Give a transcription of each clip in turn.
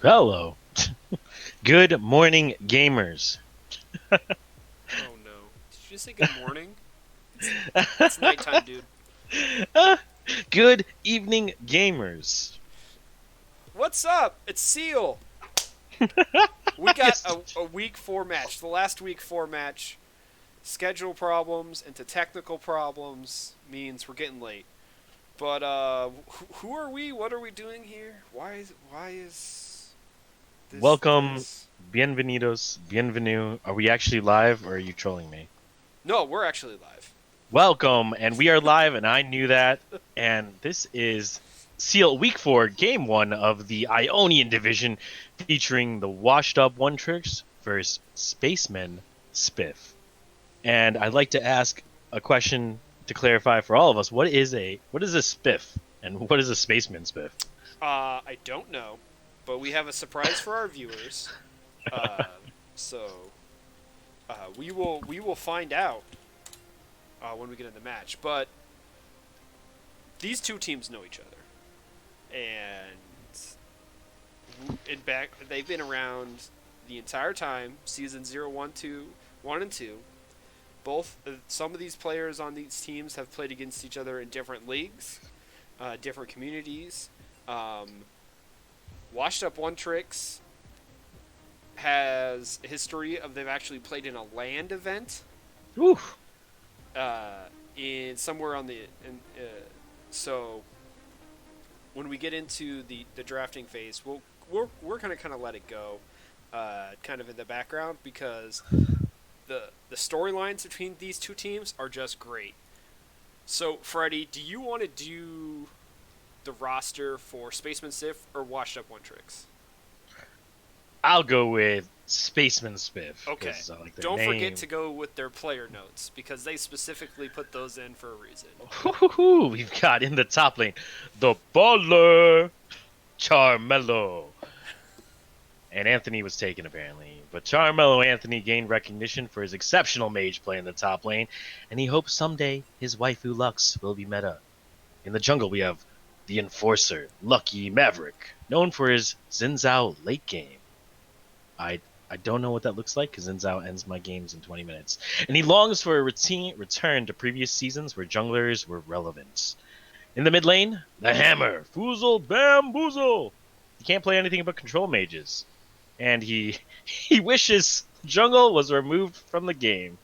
Hello. Good morning, gamers. Oh no. Did you just say good morning? It's nighttime, dude. Good evening, gamers. What's up? It's Seal. We got Yes. a week 4 match. The last week 4 match. Schedule problems into technical problems means we're getting late. But who are we? What are we doing here? Why is Welcome, this? bienvenidos, bienvenue. Are we actually live or are you trolling me? No, we're actually live. Welcome, and we are live, and I knew that. And this is Seal Week 4, Game 1 of the Ionian Division, featuring the washed up One Tricks versus Spacemen Spiff. And I'd like to ask a question to clarify for all of us. What is a spiff and what is a spaceman spiff? I don't know, but we have a surprise for our viewers. Uh, so we will find out when we get in the match. But these two teams know each other, and in back they've been around the entire time. Season 0, 1, 2, 1 and 2. Both some of these players on these teams have played against each other in different leagues, different communities. Um, Washed Up One Tricks has a history of they've actually played in a land event Ooh, uh, in somewhere on the so when we get into the drafting phase, we're gonna kind of let it go, kind of in the background because the storylines between these two teams are just great. So Freddie, do you want to do the roster for Spaceman Sif or Washed Up One Tricks? I'll go with spaceman spiff Okay. because I like their Don't forget name. to go with their player notes because they specifically put those in for a reason. We've got in the top lane the baller Charmelo. And Anthony was taken apparently. But Charmelo Anthony gained recognition for his exceptional mage play in the top lane, and he hopes someday his waifu Lux will be meta. In the jungle, we have the Enforcer, Lucky Maverick, known for his Xin late game. I I don't know what that looks like because Xin ends my games in 20 minutes. And he longs for a return to previous seasons where junglers were relevant. In the mid lane, the Hammer, Foozle Bamboozle. He can't play anything but control mages. And he wishes jungle was removed from the game.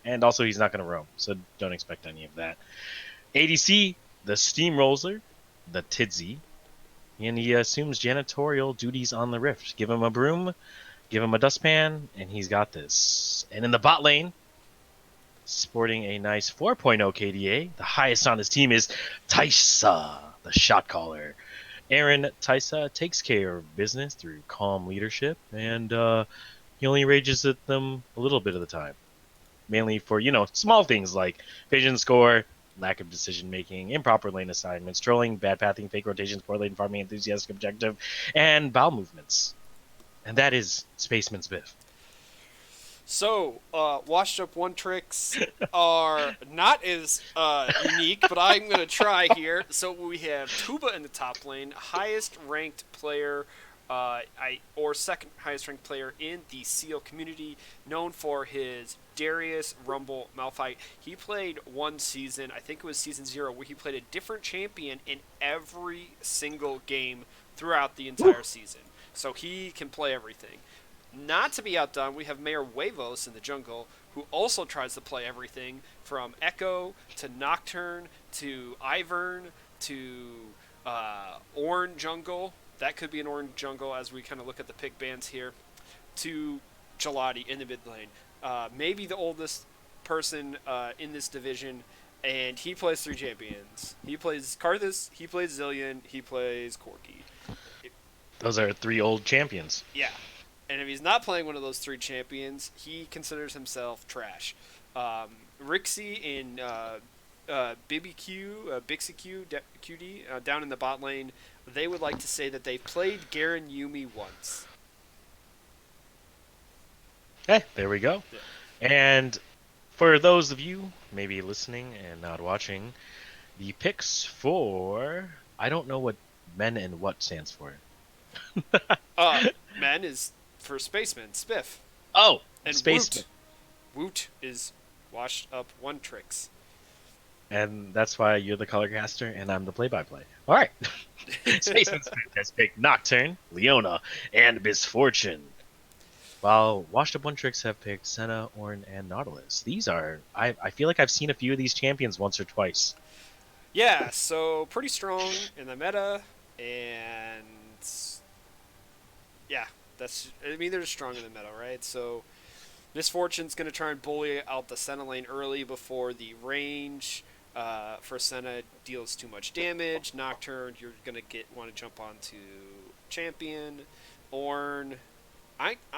And also he's not going to roam, so don't expect any of that. ADC, the Steamroller, the Tidsy, and he assumes janitorial duties on the Rift. Give him a broom, give him a dustpan, and he's got this. And in the bot lane, sporting a nice 4.0 KDA, the highest on his team is Taisa, the shot caller. Aaron Taisa takes care of business through calm leadership, and he only rages at them a little bit of the time. Mainly for, small things like vision score, lack of decision making, improper lane assignments, trolling, bad pathing, fake rotations, poor lane farming, enthusiastic objective, and bowel movements. And that is Spaceman's Biff. So, Washed Up One Tricks are not as unique, but I'm going to try here. So, we have Tuba in the top lane, highest ranked player, or second highest ranked player in the SEAL community, known for his Darius Rumble Malphite. He played one season, I think it was season 0, where he played a different champion in every single game throughout the Woo. entire season. So, he can play everything. Not to be outdone, we have Mayor Huevos in the jungle, who also tries to play everything from Echo to Nocturne to Ivern to Ornn Jungle. That could be an Ornn Jungle as we kind of look at the pick bands here. To Gelati in the mid lane. Maybe the oldest person in this division, and he plays 3 champions. He plays Karthus, he plays Zillion, he plays Corki. Those are 3 old champions. Yeah, and if he's not playing one of those 3 champions, he considers himself trash. Rixie in BBQ, Bixie QD down in the bot lane, they would like to say that they've played Garen Yumi once. Hey, there we go. Yeah. And for those of you maybe listening and not watching, the picks for I don't know what men and what stands for. Men is for Spacemen, Spiff. Oh, And Spaceman. Woot is washed up one tricks. And that's why you're the color caster and I'm the play-by-play. All right. Spaceman Smith has picked Nocturne, Leona, and Misfortune. While Washed Up One Tricks have picked Senna, Ornn, and Nautilus. These are I feel like I've seen a few of these champions once or twice. Yeah, so pretty strong in the meta, and yeah, that's. I mean, they're just strong in the meta, right? So Misfortune's going to try and bully out the Senna lane early before the range for Senna deals too much damage. Nocturne, you're going to want to jump onto Champion. Ornn,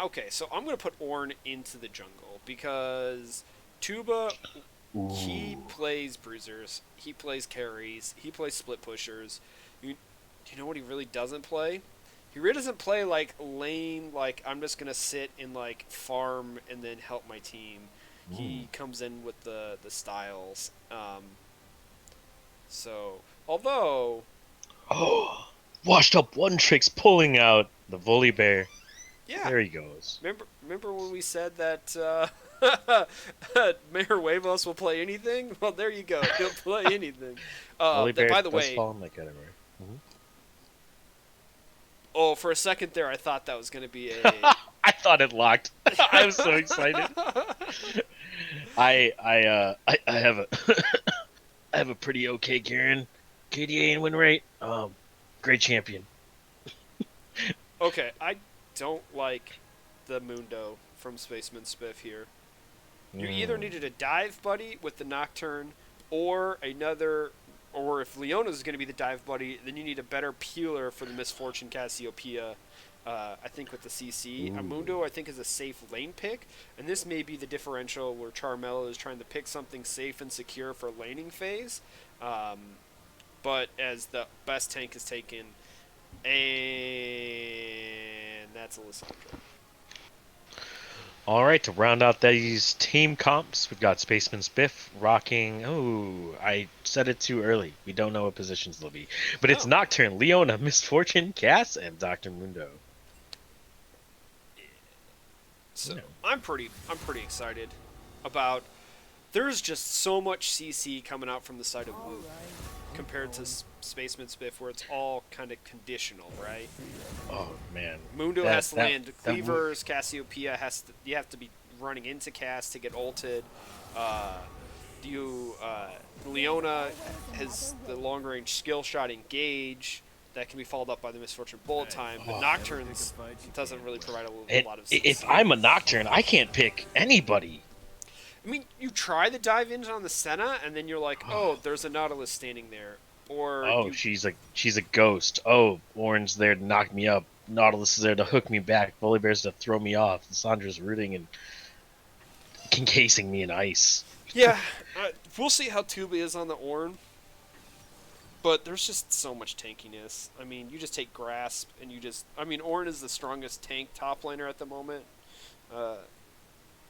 okay, so I'm going to put Ornn into the jungle because Tuba, he Ooh. plays bruisers, he plays carries, he plays split pushers. You know what he really doesn't play? He really doesn't play like lane, like I'm just gonna sit and like farm and then help my team. Ooh. He comes in with the styles. So although Oh, Washed Up One Tricks pulling out the Volibear. yeah, There he goes. remember when we said that Mayor Huevos will play anything? Well, there you go. He'll play anything. Volibear By the does way, fall in that category. oh, for a second there, I thought that was gonna be a. I thought it locked. I was so excited. I have a I have a pretty okay Karen KDA and win rate. Great champion. Okay, I don't like the Mundo from Spaceman Spiff here. You either Mm. needed a dive buddy with the Nocturne, or another, or if Leona's going to be the dive buddy, then you need a better peeler for the Misfortune Cassiopeia. I think with the CC, Ooh. Mundo I think is a safe lane pick, and this may be the differential where Charmelo is trying to pick something safe and secure for laning phase, um, but as the best tank is taken, and that's Alessandro. All right, to round out these team comps, we've got Spaceman Spiff rocking. Oh, I said it too early. We don't know what positions they'll be, but it's No, Nocturne, Leona, Misfortune, Cass, and Doctor Mundo. so You know. I'm pretty excited about. There's just so much CC coming out from the side of Wu compared to Spaceman Spiff, where it's all kind of conditional, right? Oh man, Mundo that has to that land that wo- cleavers. Cassiopeia has to. You have to be running into cast to get ulted. Uh, Leona has the long range skill shot engage that can be followed up by the Misfortune Bullet Time, but oh. Nocturne's doesn't really provide And a lot of if CC. I'm a Nocturne, I can't pick anybody. I mean, you try the dive in on the Senna, and then you're like, oh, there's a Nautilus standing there, or Oh, you. she's a ghost. Oh, Orange there to knock me up. Nautilus is there to hook me back. Volibear's to throw me off. Sandra's rooting and encasing me in ice. Yeah, we'll see how Tuba is on the Ornn, but there's just so much tankiness. I mean, you just take Grasp, and you just. I mean, Ornn is the strongest tank top laner at the moment. Uh,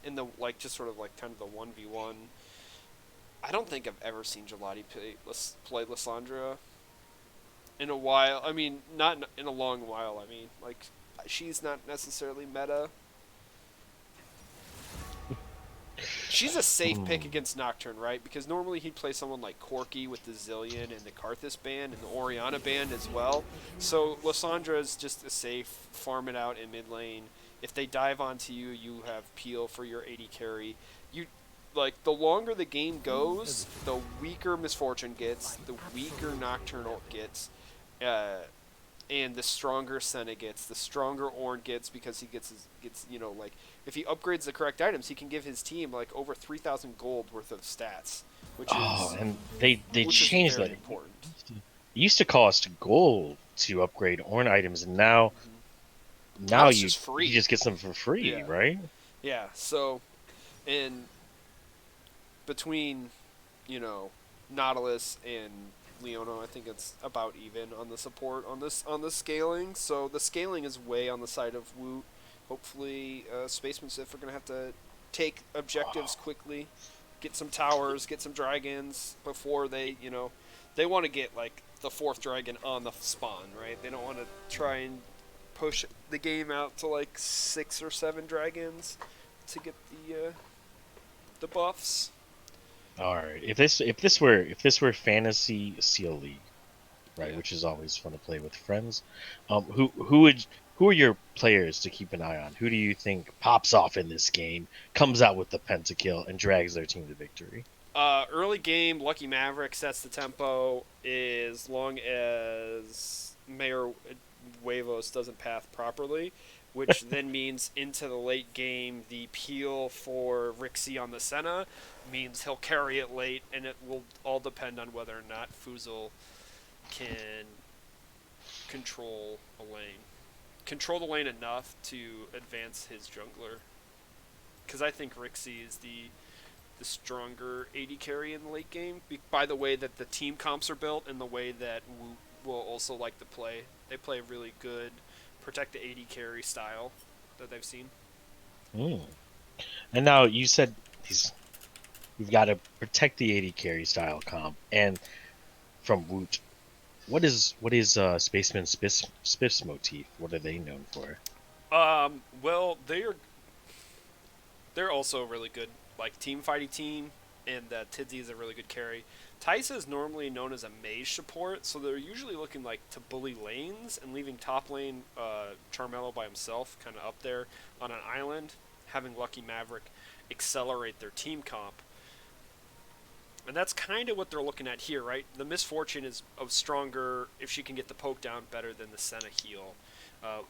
in the like, just sort of like kind of the 1v1. I don't think I've ever seen Gelati play Lissandra in a while. I mean, not in a long while. I mean, like, she's not necessarily meta. She's a safe pick against Nocturne, right? Because normally he'd play someone like Corki with the Zillion and the Karthus band and the Oriana band as well. So Lissandra is just a safe, farm it out in mid lane. If they dive onto you, you have Peel for your AD carry. You like the longer the game goes, the weaker Misfortune gets, the weaker Nocturnal gets, and the stronger Senna gets, the stronger Ornn gets because he gets like if he upgrades the correct items, he can give his team like over 3,000 gold worth of stats, which Oh, is and they changed very that. important. It used to cost gold to upgrade Ornn items, and now Now now it's you just free. you just get them for free, Yeah, right? yeah. So, and between Nautilus and Leona, I think it's about even on the support on the scaling. So the scaling is way on the side of Woot. Hopefully, Spacemen Sif are gonna have to take objectives quickly, get some towers, get some dragons before they want to get like the fourth dragon on the spawn, right? They don't want to try and push the game out to like 6 or 7 dragons to get the buffs. All right. If this were Fantasy Seal League, right, Yeah. which is always fun to play with friends, who are your players to keep an eye on? Who do you think pops off in this game, comes out with the pentakill, and drags their team to victory? Early game, Lucky Maverick sets the tempo as long as Mayor Huevos doesn't path properly, which then means into the late game, the peel for Rixie on the Senna means he'll carry it late, and it will all depend on whether or not Fuzel can control a lane. Control the lane enough to advance his jungler. Because I think Rixie is the stronger AD carry in the late game by the way that the team comps are built and the way that Wu will also like to play. They play really good protect the AD carry style that they've seen. Mm. And now you said these we've got to protect the 80 carry style comp and from Woot. What is Spaceman Spiff's motif? What are they known for? Well, they're also really good, like team fighting team, and Tidzy is a really good carry. Taisa is normally known as a mage support, so they're usually looking like to bully lanes and leaving top lane Charmello by himself, kind of up there on an island, having Lucky Maverick accelerate their team comp. And that's kind of what they're looking at here, right? The Misfortune is stronger if she can get the poke down better than the Senna heal.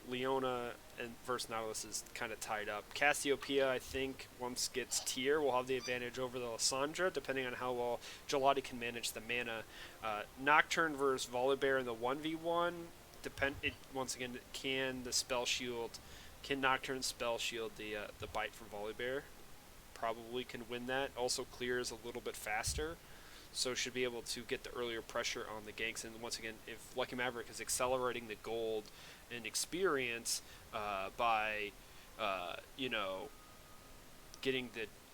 Leona and versus Nautilus is kind of tied up. Cassiopeia, I think, once gets tier, will have the advantage over the Lissandra, depending on how well Gelati can manage the mana. Nocturne versus Volibear in the 1v1, once again, can the spell shield, can Nocturne spell shield the bite from Volibear? Probably can win that. Also clears a little bit faster, so should be able to get the earlier pressure on the ganks. And once again, if Lucky Maverick is accelerating the gold and experience by, getting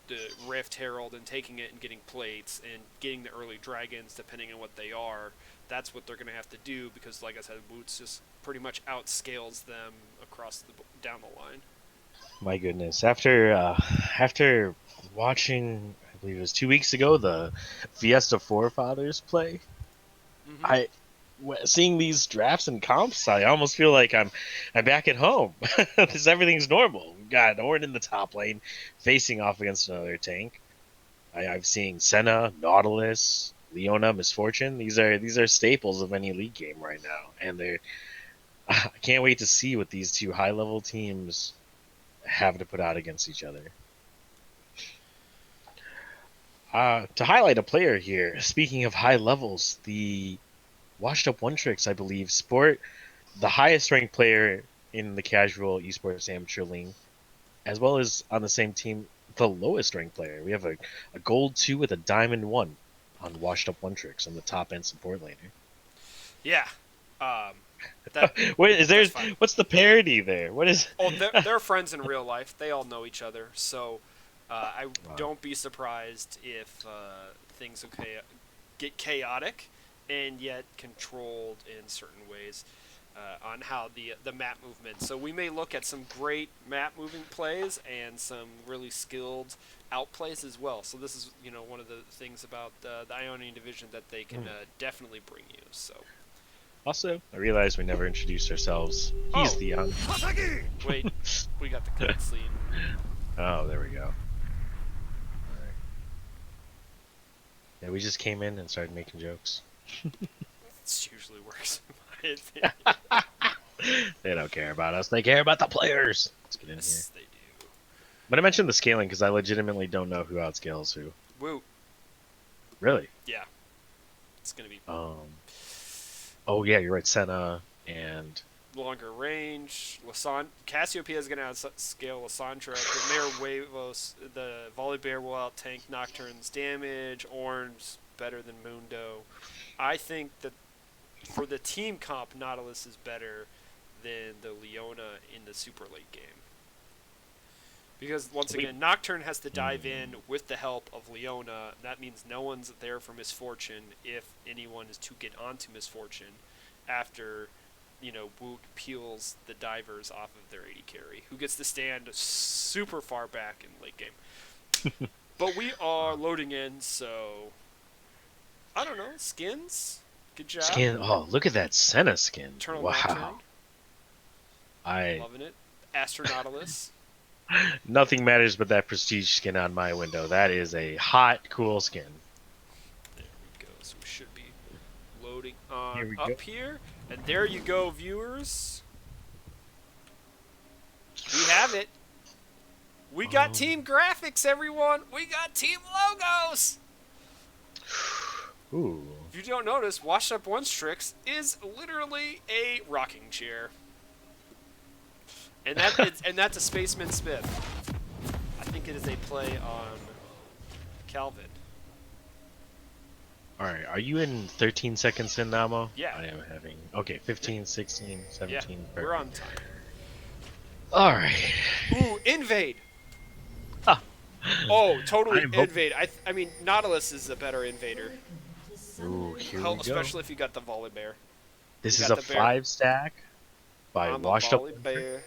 the Rift Herald and taking it and getting plates and getting the early dragons, depending on what they are, that's what they're going to have to do because, like I said, Boots just pretty much outscales them across down the line. My goodness. After watching, I believe it was 2 weeks ago, the Fiesta Forefathers play, Mm-hmm. I seeing these drafts and comps, I almost feel like I'm back at home because everything's normal. We've got Ornn in the top lane facing off against another tank. I've seen Senna, Nautilus, Leona, Misfortune. These are staples of any league game right now, and I can't wait to see what these two high level teams have to put out against each other. To highlight a player here, speaking of high levels, the Washed Up One Tricks, I believe, sport the highest ranked player in the casual esports amateur league, as well as on the same team, the lowest ranked player. We have a gold 2 with a diamond 1 on Washed Up One Tricks on the top end support laner. Yeah. Um, that What is there? that's fine. What's the parody there? What is? Oh, they're friends in real life. They all know each other, so I Wow. don't be surprised if things get chaotic and yet controlled in certain ways on how the map movement. So we may look at some great map moving plays and some really skilled outplays as well. So this is one of the things about the Ionian division that they can definitely bring you. So. Also, I realized we never introduced ourselves. He's Oh, Theon. wait, we got the cutscene. Oh, there we go. All right. Yeah, we just came in and started making jokes. This usually works in my opinion. They don't care about us. They care about the players. Let's get in here. Yes, they do. But I mentioned the scaling because I legitimately don't know who outscales who. Woo. Really? Yeah. It's going to be Oh yeah, you're right. Senna and longer range. Cassiopeia is going to outscale Lissandra. The Mayor Huevos, the Volibear will out-tank Nocturne's damage. Ornn's better than Mundo. I think that for the team comp, Nautilus is better than the Leona in the super late game. Because, once again, Nocturne has to dive in with the help of Leona. That means no one's there for Misfortune if anyone is to get onto Misfortune after Woot peels the divers off of their AD carry, who gets to stand super far back in late game. But we are loading in, so I don't know. Skins, good job. Skin. Oh, look at that Senna skin. Eternal Wow. Nocturne, I loving it. Astronautilus. Nothing matters but that prestige skin on my window. That is a hot, cool skin. There we go. So we should be loading on Here we up go. here, and there you go, viewers. We have it. We got team graphics, everyone. We got team logos. Ooh. If you don't notice, Washed Up One's Tricks is literally a rocking chair. And that's a Spacemen Spiff. I think it is a play on Calvin. Alright, are you in 13 seconds in, Namo? Yeah. I am having... Okay, 15, 16, 17... Yeah, perfect. we're on time. Alright. Ooh, invade! Ah. Oh, totally I'm invade. I mean, Nautilus is a better invader. Ooh, here Hell, we go. especially if you got the volley bear. This you is got a the bear. 5-stack by I'm Washed a Up... volley bear.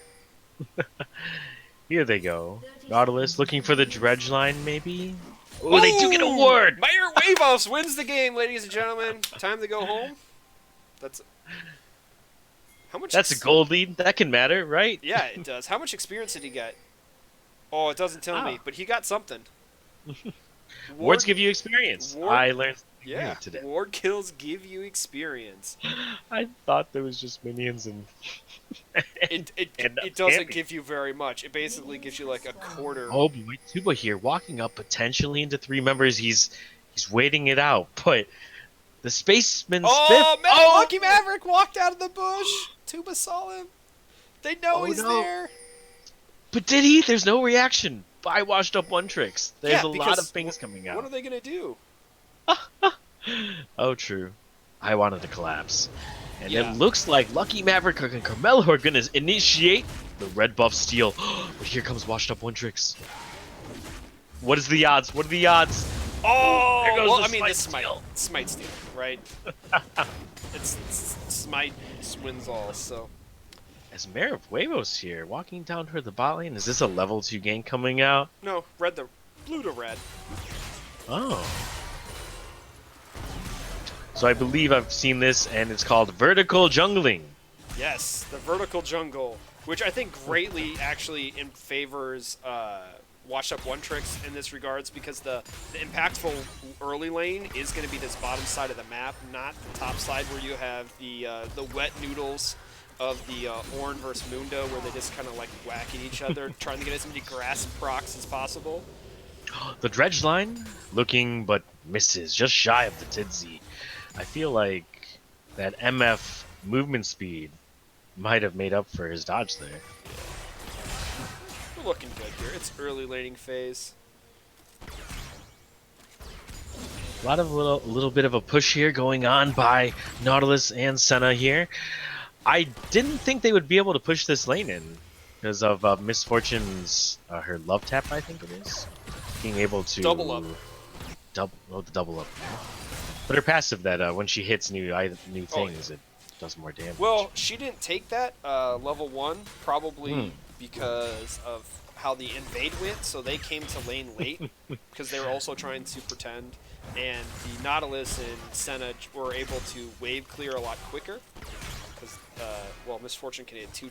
Here they go. Nautilus looking for the dredge line, maybe? Oh, they do get a ward! Mayor Wavos wins the game, ladies and gentlemen. Time to go home. That's how much? That's a gold lead. That can matter, right? Yeah, it does. How much experience did he get? Oh, it doesn't tell me, but he got something. Wards give you experience. I learned something new today. Ward kills give you experience. I thought there was just minions and... It doesn't give you very much. It basically gives you like a quarter. Oh boy, Tuba here, walking up potentially into 3 members. He's waiting it out, but the Spaceman Spiff... Lucky Maverick walked out of the bush. Tuba saw him. They know he's there. But did he? There's no reaction by Washed Up One Tricks. There's a lot of things coming out. What are they gonna do? Oh, true. I wanted to collapse. And it looks like Lucky Maverick and Carmelo are going to initiate the red buff steal. But here comes Washed Up One Tricks. What is the odds? What are the odds? Oh, there goes well, the I mean, this steal. Smite steal, right? it's Smite wins all, so. As Mayor of Huevos here, walking down toward the bot lane. Is this a level 2 gank coming out? No, blue to red. Oh. So I believe I've seen this, and it's called vertical jungling. Yes, the vertical jungle, which I think greatly actually favors Washed Up One Tricks in this regards, because the impactful early lane is going to be this bottom side of the map, not the top side where you have the wet noodles of the Ornn versus Mundo, where they just kind of like whack at each other, trying to get as many grass procs as possible. The dredge line looking but misses, just shy of the Tidzy. I feel like that MF movement speed might have made up for his dodge there. We're looking good here. It's early laning phase. A little bit of a push here going on by Nautilus and Senna here. I didn't think they would be able to push this lane in because of Misfortune's her love tap, I think it is, being able to double up. The double up. But her passive that when she hits new things, it does more damage. Well, she didn't take that level 1 probably because of how the invade went, so they came to lane late because they were also trying to pretend, and the Nautilus and Senna were able to wave clear a lot quicker because, Misfortune can hit two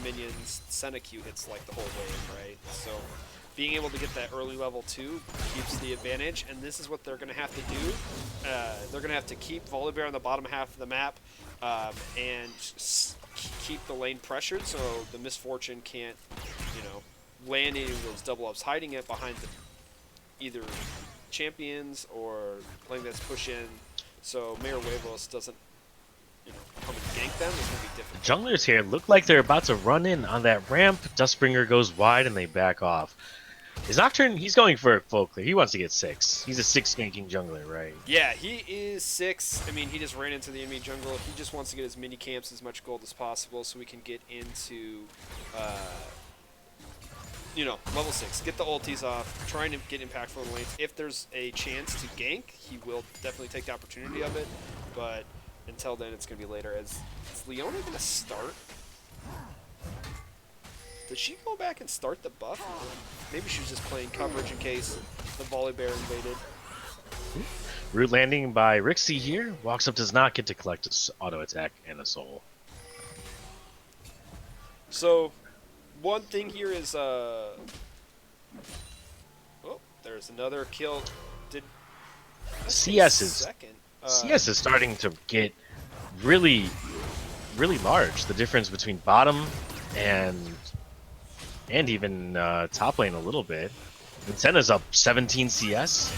minions, Senna Q hits like the whole wave, right? So being able to get that early level 2 keeps the advantage, and this is what they're going to have to do. They're going to have to keep Volibear on the bottom half of the map and keep the lane pressured so the Misfortune can't, land any of those double ups, hiding it behind either champions or playing that's push in, so Mayor Huevos doesn't come and gank them. It's going to be difficult. Junglers here look like they're about to run in on that ramp. Dustbringer goes wide and they back off. His Nocturne, he's going for a full clear. He wants to get 6. He's a 6 ganking jungler, right? Yeah, he is 6. I mean, he just ran into the enemy jungle. He just wants to get as many camps, as much gold as possible so we can get into, level 6. Get the ultis off, trying to get impactful in the lanes. If there's a chance to gank, he will definitely take the opportunity of it. But until then, it's going to be later. Is Leona going to start? Did she go back and start the buff? Maybe she was just playing coverage in case the Volibear invaded. Root landing by Rixie here. Walks up does not get to collect his auto attack and a soul. So, one thing here is, oh, there's another kill. CS is second. CS is starting to get really large. The difference between bottom and even top lane a little bit. And Senna's up 17 CS.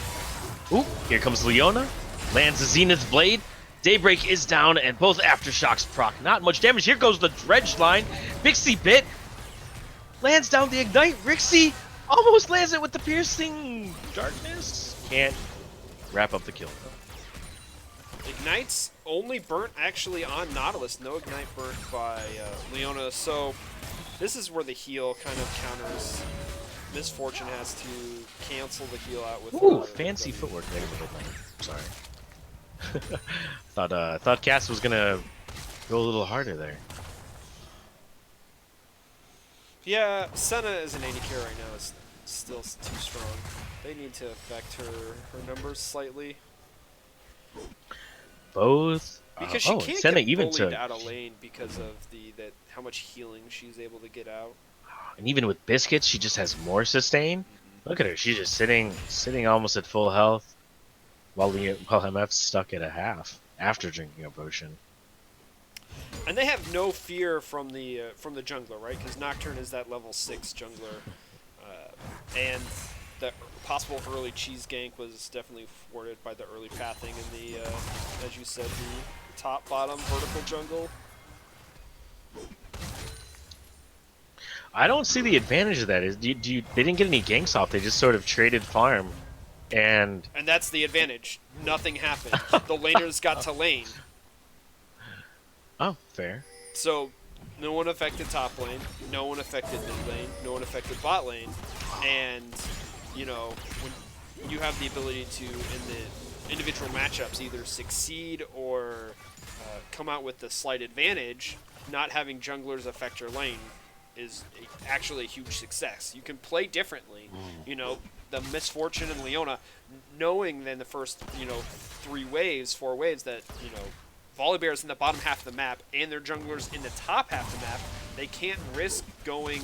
Ooh, here comes Leona. Lands a Zenith Blade. Daybreak is down, and both Aftershocks proc. Not much damage. Here goes the Dredge line. Bixie Bit lands down the Ignite. Rixie almost lands it with the Piercing Darkness. Can't wrap up the kill. Ignite's only burnt actually on Nautilus. No Ignite burnt by Leona. So this is where the heal kind of counters. Miss Fortune has to cancel the heal out with. Ooh, fancy footwork there in the mid lane. Sorry. thought Cass was gonna go a little harder there. Yeah, Senna as an AD carry right now is still too strong. They need to affect her numbers slightly. Both. Because she can't Senna get even bullied out of lane because of how much healing she's able to get out. And even with Biscuits, she just has more sustain. Look at her. She's just sitting almost at full health while MF's stuck at a half after drinking a potion. And they have no fear from the jungler, right? Because Nocturne is that level 6 jungler. And the possible early cheese gank was definitely thwarted by the early pathing and the, as you said, the top-bottom vertical jungle. I don't see the advantage of that. They didn't get any ganks off. They just sort of traded farm, and that's the advantage. Nothing happened. The laners got to lane. Oh, fair. So, no one affected top lane. No one affected mid lane. No one affected bot lane. And you know, when you have the ability to, in the individual matchups, either succeed or come out with the slight advantage, not having junglers affect your lane is actually a huge success. You can play differently. You know, the Miss Fortune and Leona, knowing then the first, 4 waves that, Volibear's in the bottom half of the map and their junglers in the top half of the map, they can't risk going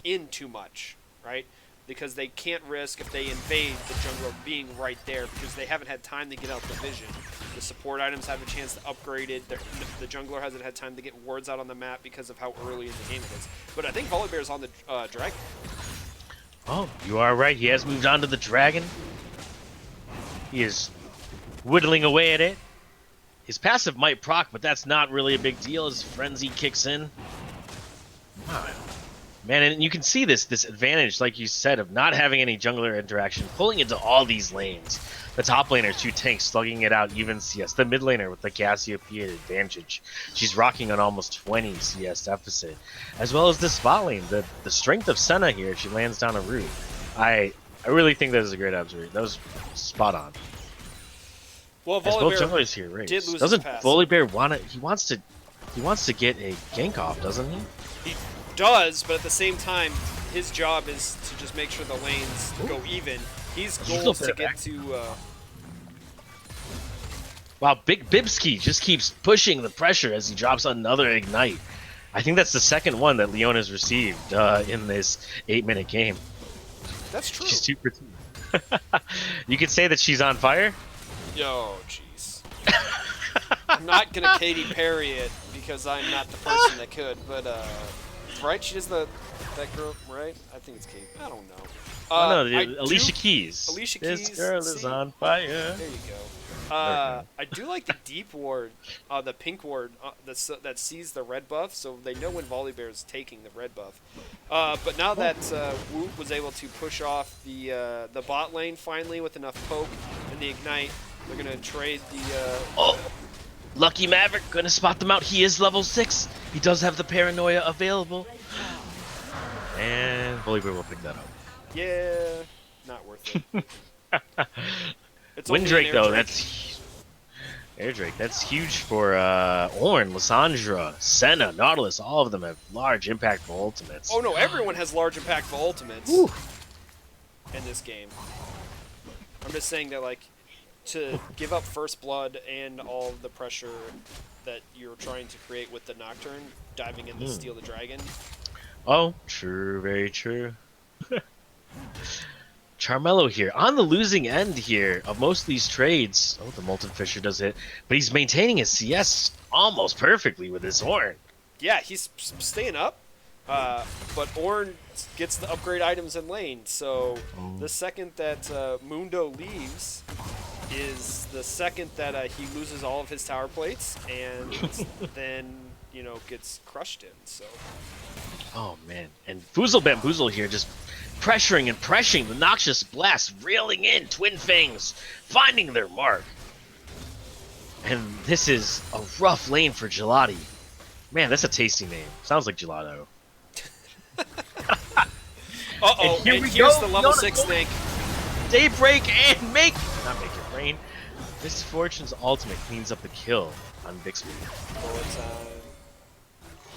in too much, right? Because they can't risk, if they invade, the jungler being right there because they haven't had time to get out the vision. The support items have a chance to upgrade it. The jungler hasn't had time to get wards out on the map because of how early in the game it is. But I think Volibear's on the dragon. Oh, you are right. He has moved on to the dragon. He is whittling away at it. His passive might proc, but that's not really a big deal as Frenzy kicks in. Wow. Man, and you can see this advantage, like you said, of not having any jungler interaction, pulling into all these lanes. The top laner, 2 tanks, slugging it out, even CS. The mid laner with the Cassiopeia advantage. She's rocking on almost 20 CS deficit. As well as this bot lane, the strength of Senna here, she lands down a root. I really think that is a great observation. That was spot on. Well, as both Volibear junglers here, did lose doesn't his pass. Volibear want it? He wants to get a gank off, doesn't he? He does, but at the same time, his job is to just make sure the lanes go even. He's goals to get to. Wow, Big Bibski just keeps pushing the pressure as he drops another Ignite. I think that's the second one that Leona's received in this 8-minute game. That's true. She's 2 for 2. You could say that she's on fire? Yo, jeez. I'm not going to Katy Perry it because I'm not the person that could, but, right? She does that girl, right? I think it's Katy. I don't know. Alicia Keys. Alicia This Keys. girl is on fire. There you go. I do like the deep ward, the pink ward that sees the red buff, so they know when Volibear is taking the red buff. But now that Whoop was able to push off the bot lane finally with enough poke and the ignite, they're gonna trade the. Lucky Maverick gonna spot them out. He is level 6. He does have the paranoia available, and Volibear will pick that up. Yeah, not worth it. It's Windrake though, that's Air Drake. That's huge for Ornn, Lissandra, Senna, Nautilus. All of them have large, impactful ultimates. Oh no, everyone has large impactful ultimates Whew. in this game. I'm just saying that, like, to give up first blood and all the pressure that you're trying to create with the Nocturne, diving in to steal the dragon. Oh, true, very true. Charmello here on the losing end here of most of these trades. Oh, the Molten Fisher does hit, but he's maintaining his CS almost perfectly with his Horn. Yeah, he's staying up, but Ornn gets the upgrade items in lane. So the second that Mundo leaves is the second that he loses all of his tower plates and then, you know, gets crushed in. So. Oh man, and Foozle Bamboozle here just pressuring and pressing the Noxious Blast, reeling in Twin Fangs, finding their mark. And this is a rough lane for Gelati. Man, that's a tasty name. Sounds like gelato. Uh-oh, and here's the level 6 snake. Daybreak and not make it rain. Misfortune's ultimate cleans up the kill on Bixby.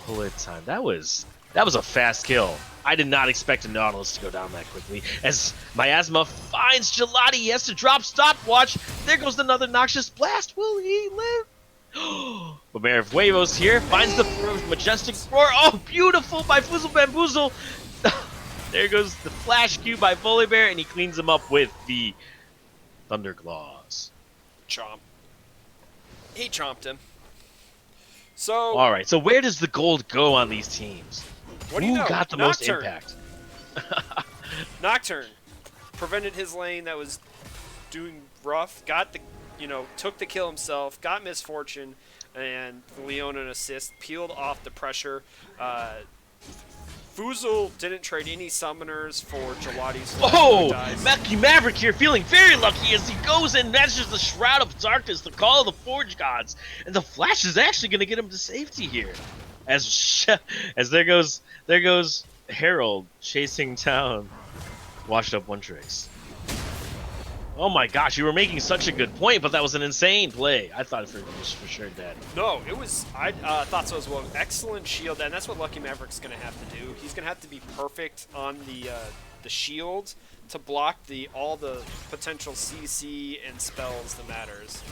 Bullet time. That was a fast kill. I did not expect a Nautilus to go down that quickly. As Miasma finds Gelati, he has to drop stopwatch. There goes another Noxious Blast. Will he live? But Mayor of Huevos here finds the Majestic Roar. Oh, beautiful by Foozle Bamboozle. There goes the Flash Q by Volibear, and he cleans him up with the Thunderclaws. Chomp. He chomped him. So. All right. So where does the gold go on these teams? What do you know? Who got the most impact? Nocturne prevented his lane that was doing rough. Got the, took the kill himself. Got Misfortune, and Leona an assist. Peeled off the pressure. Foozle didn't trade any summoners for Gelati's. Oh, Mackie Maverick here feeling very lucky as he goes and matches the Shroud of Darkness, the Call of the Forge Gods, and the Flash is actually going to get him to safety here. As there goes Harold chasing down washed up one tricks. Oh my gosh, you were making such a good point, but that was an insane play. I thought it was for sure dead. No, it was. I thought so as well. Excellent shield, and that's what Lucky Maverick's going to have to do. He's going to have to be perfect on the shield to block all the potential CC and spells that matters.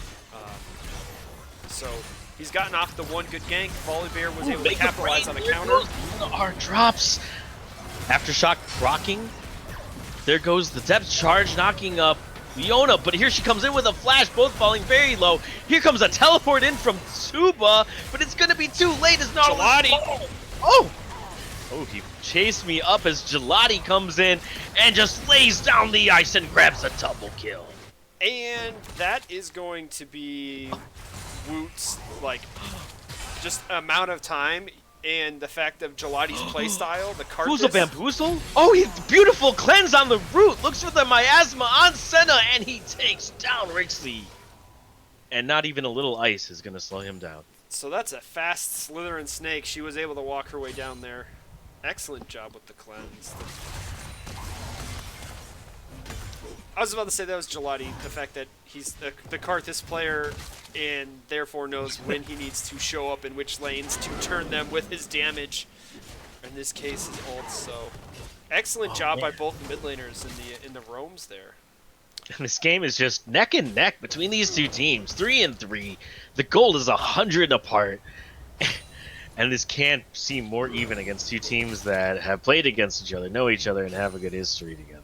So he's gotten off the one good gank. Volibear was able to capitalize on the counter. Our drops. Aftershock proccing. There goes the depth charge, knocking up Leona, but here she comes in with a flash, both falling very low. Here comes a teleport in from Tsuba, but it's going to be too late as Nautilus. Gelati! Oh, he chased me up as Gelati comes in and just lays down the ice and grabs a double kill. And that is going to be Woot's, just amount of time. And the fact of Gelati's playstyle, the cart. Foozle Bamboozle? Oh, he's beautiful cleanse on the root. Looks for the Miasma on Senna, and he takes down Rixley. And not even a little ice is going to slow him down. So that's a fast Slytherin snake. She was able to walk her way down there. Excellent job with the cleanse. I was about to say that was Gelati. The fact that he's the Karthus player and therefore knows when he needs to show up in which lanes to turn them with his damage. In this case, his ult. So excellent job by both the mid laners in the roams there. And this game is just neck and neck between these two teams, 3-3. The gold is 100 apart. And this can't seem more even against two teams that have played against each other, know each other, and have a good history together.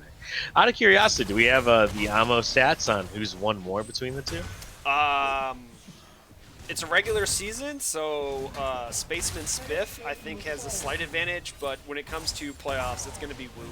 Out of curiosity, do we have the ammo stats on who's won more between the two? It's a regular season, so Spacemen Spiff, I think, has a slight advantage, but when it comes to playoffs, it's going to be Woot.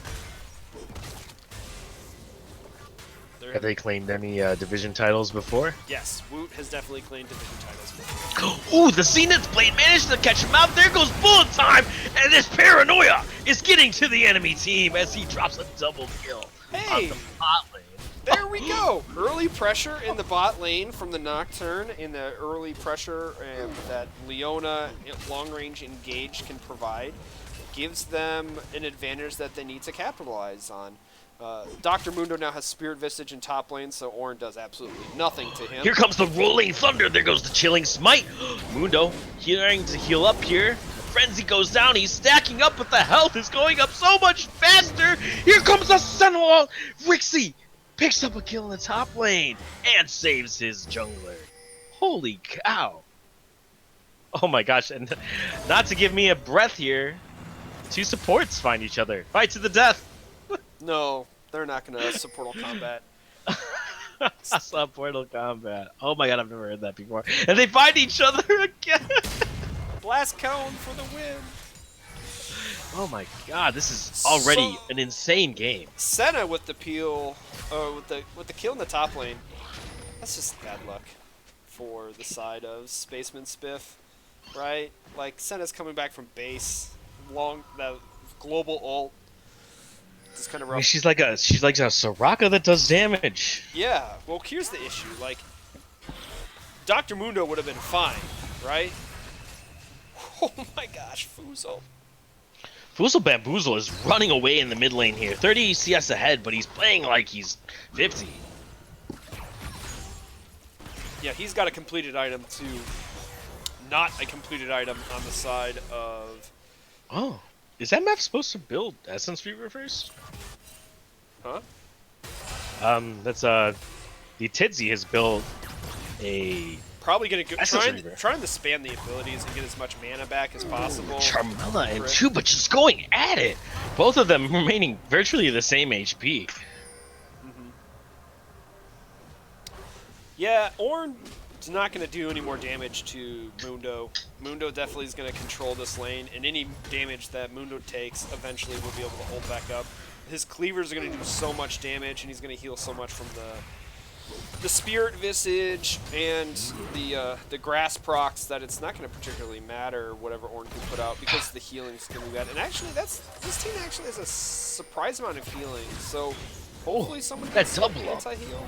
Have they claimed any division titles before? Yes, Woot has definitely claimed division titles before. Ooh, the Zenith's Blade managed to catch him out. There goes bullet time, and this paranoia is getting to the enemy team as he drops a double kill on the bot lane. There we go! Early pressure in the bot lane from the Nocturne, in the early pressure that Leona long-range engage can provide, gives them an advantage that they need to capitalize on. Dr. Mundo now has Spirit Visage in top lane, so Ornn does absolutely nothing to him. Here comes the Rolling Thunder. There goes the Chilling Smite. Mundo trying to heal up here. Frenzy goes down. He's stacking up, but the health is going up so much faster. Here comes the Sentinel. Rixie picks up a kill in the top lane and saves his jungler. Holy cow. Oh my gosh, and not to give me a breath here, two supports find each other. Fight to the death. No, they're not going to support all combat. I saw Portal Combat. Oh my god, I've never heard that before. And they find each other again. Blast Cone for the win. Oh my god, this is already an insane game. Senna with the peel, with the kill in the top lane. That's just bad luck for the side of Spacemen Spiff, right? Like Senna's coming back from base, that global ult. It's kind of rough. I mean, she's like a Soraka that does damage. Yeah. Well, here's the issue. Like, Dr. Mundo would have been fine, right? Oh my gosh, Fuzel. Fuzel Bamboozle is running away in the mid lane here. 30 CS ahead, but he's playing like he's 50. Yeah, he's got a completed item too. Not a completed item on the side of... Oh. Is that map supposed to build Essence Fever first? Huh? That's the Tidzy has built a probably gonna go trying to spam the abilities and get as much mana back as possible. Charmella and Tuba just going at it. Both of them remaining virtually the same HP. Mm-hmm. Yeah, Ornn is not going to do any more damage to Mundo. Mundo definitely is going to control this lane, and any damage that Mundo takes eventually will be able to hold back up. His cleavers are going to do so much damage, and he's going to heal so much from the Spirit Visage and the Grass procs that it's not going to particularly matter whatever Ornn can put out because the healing's going to be bad. And actually, this team actually has a surprise amount of healing, so hopefully someone gets anti-heal.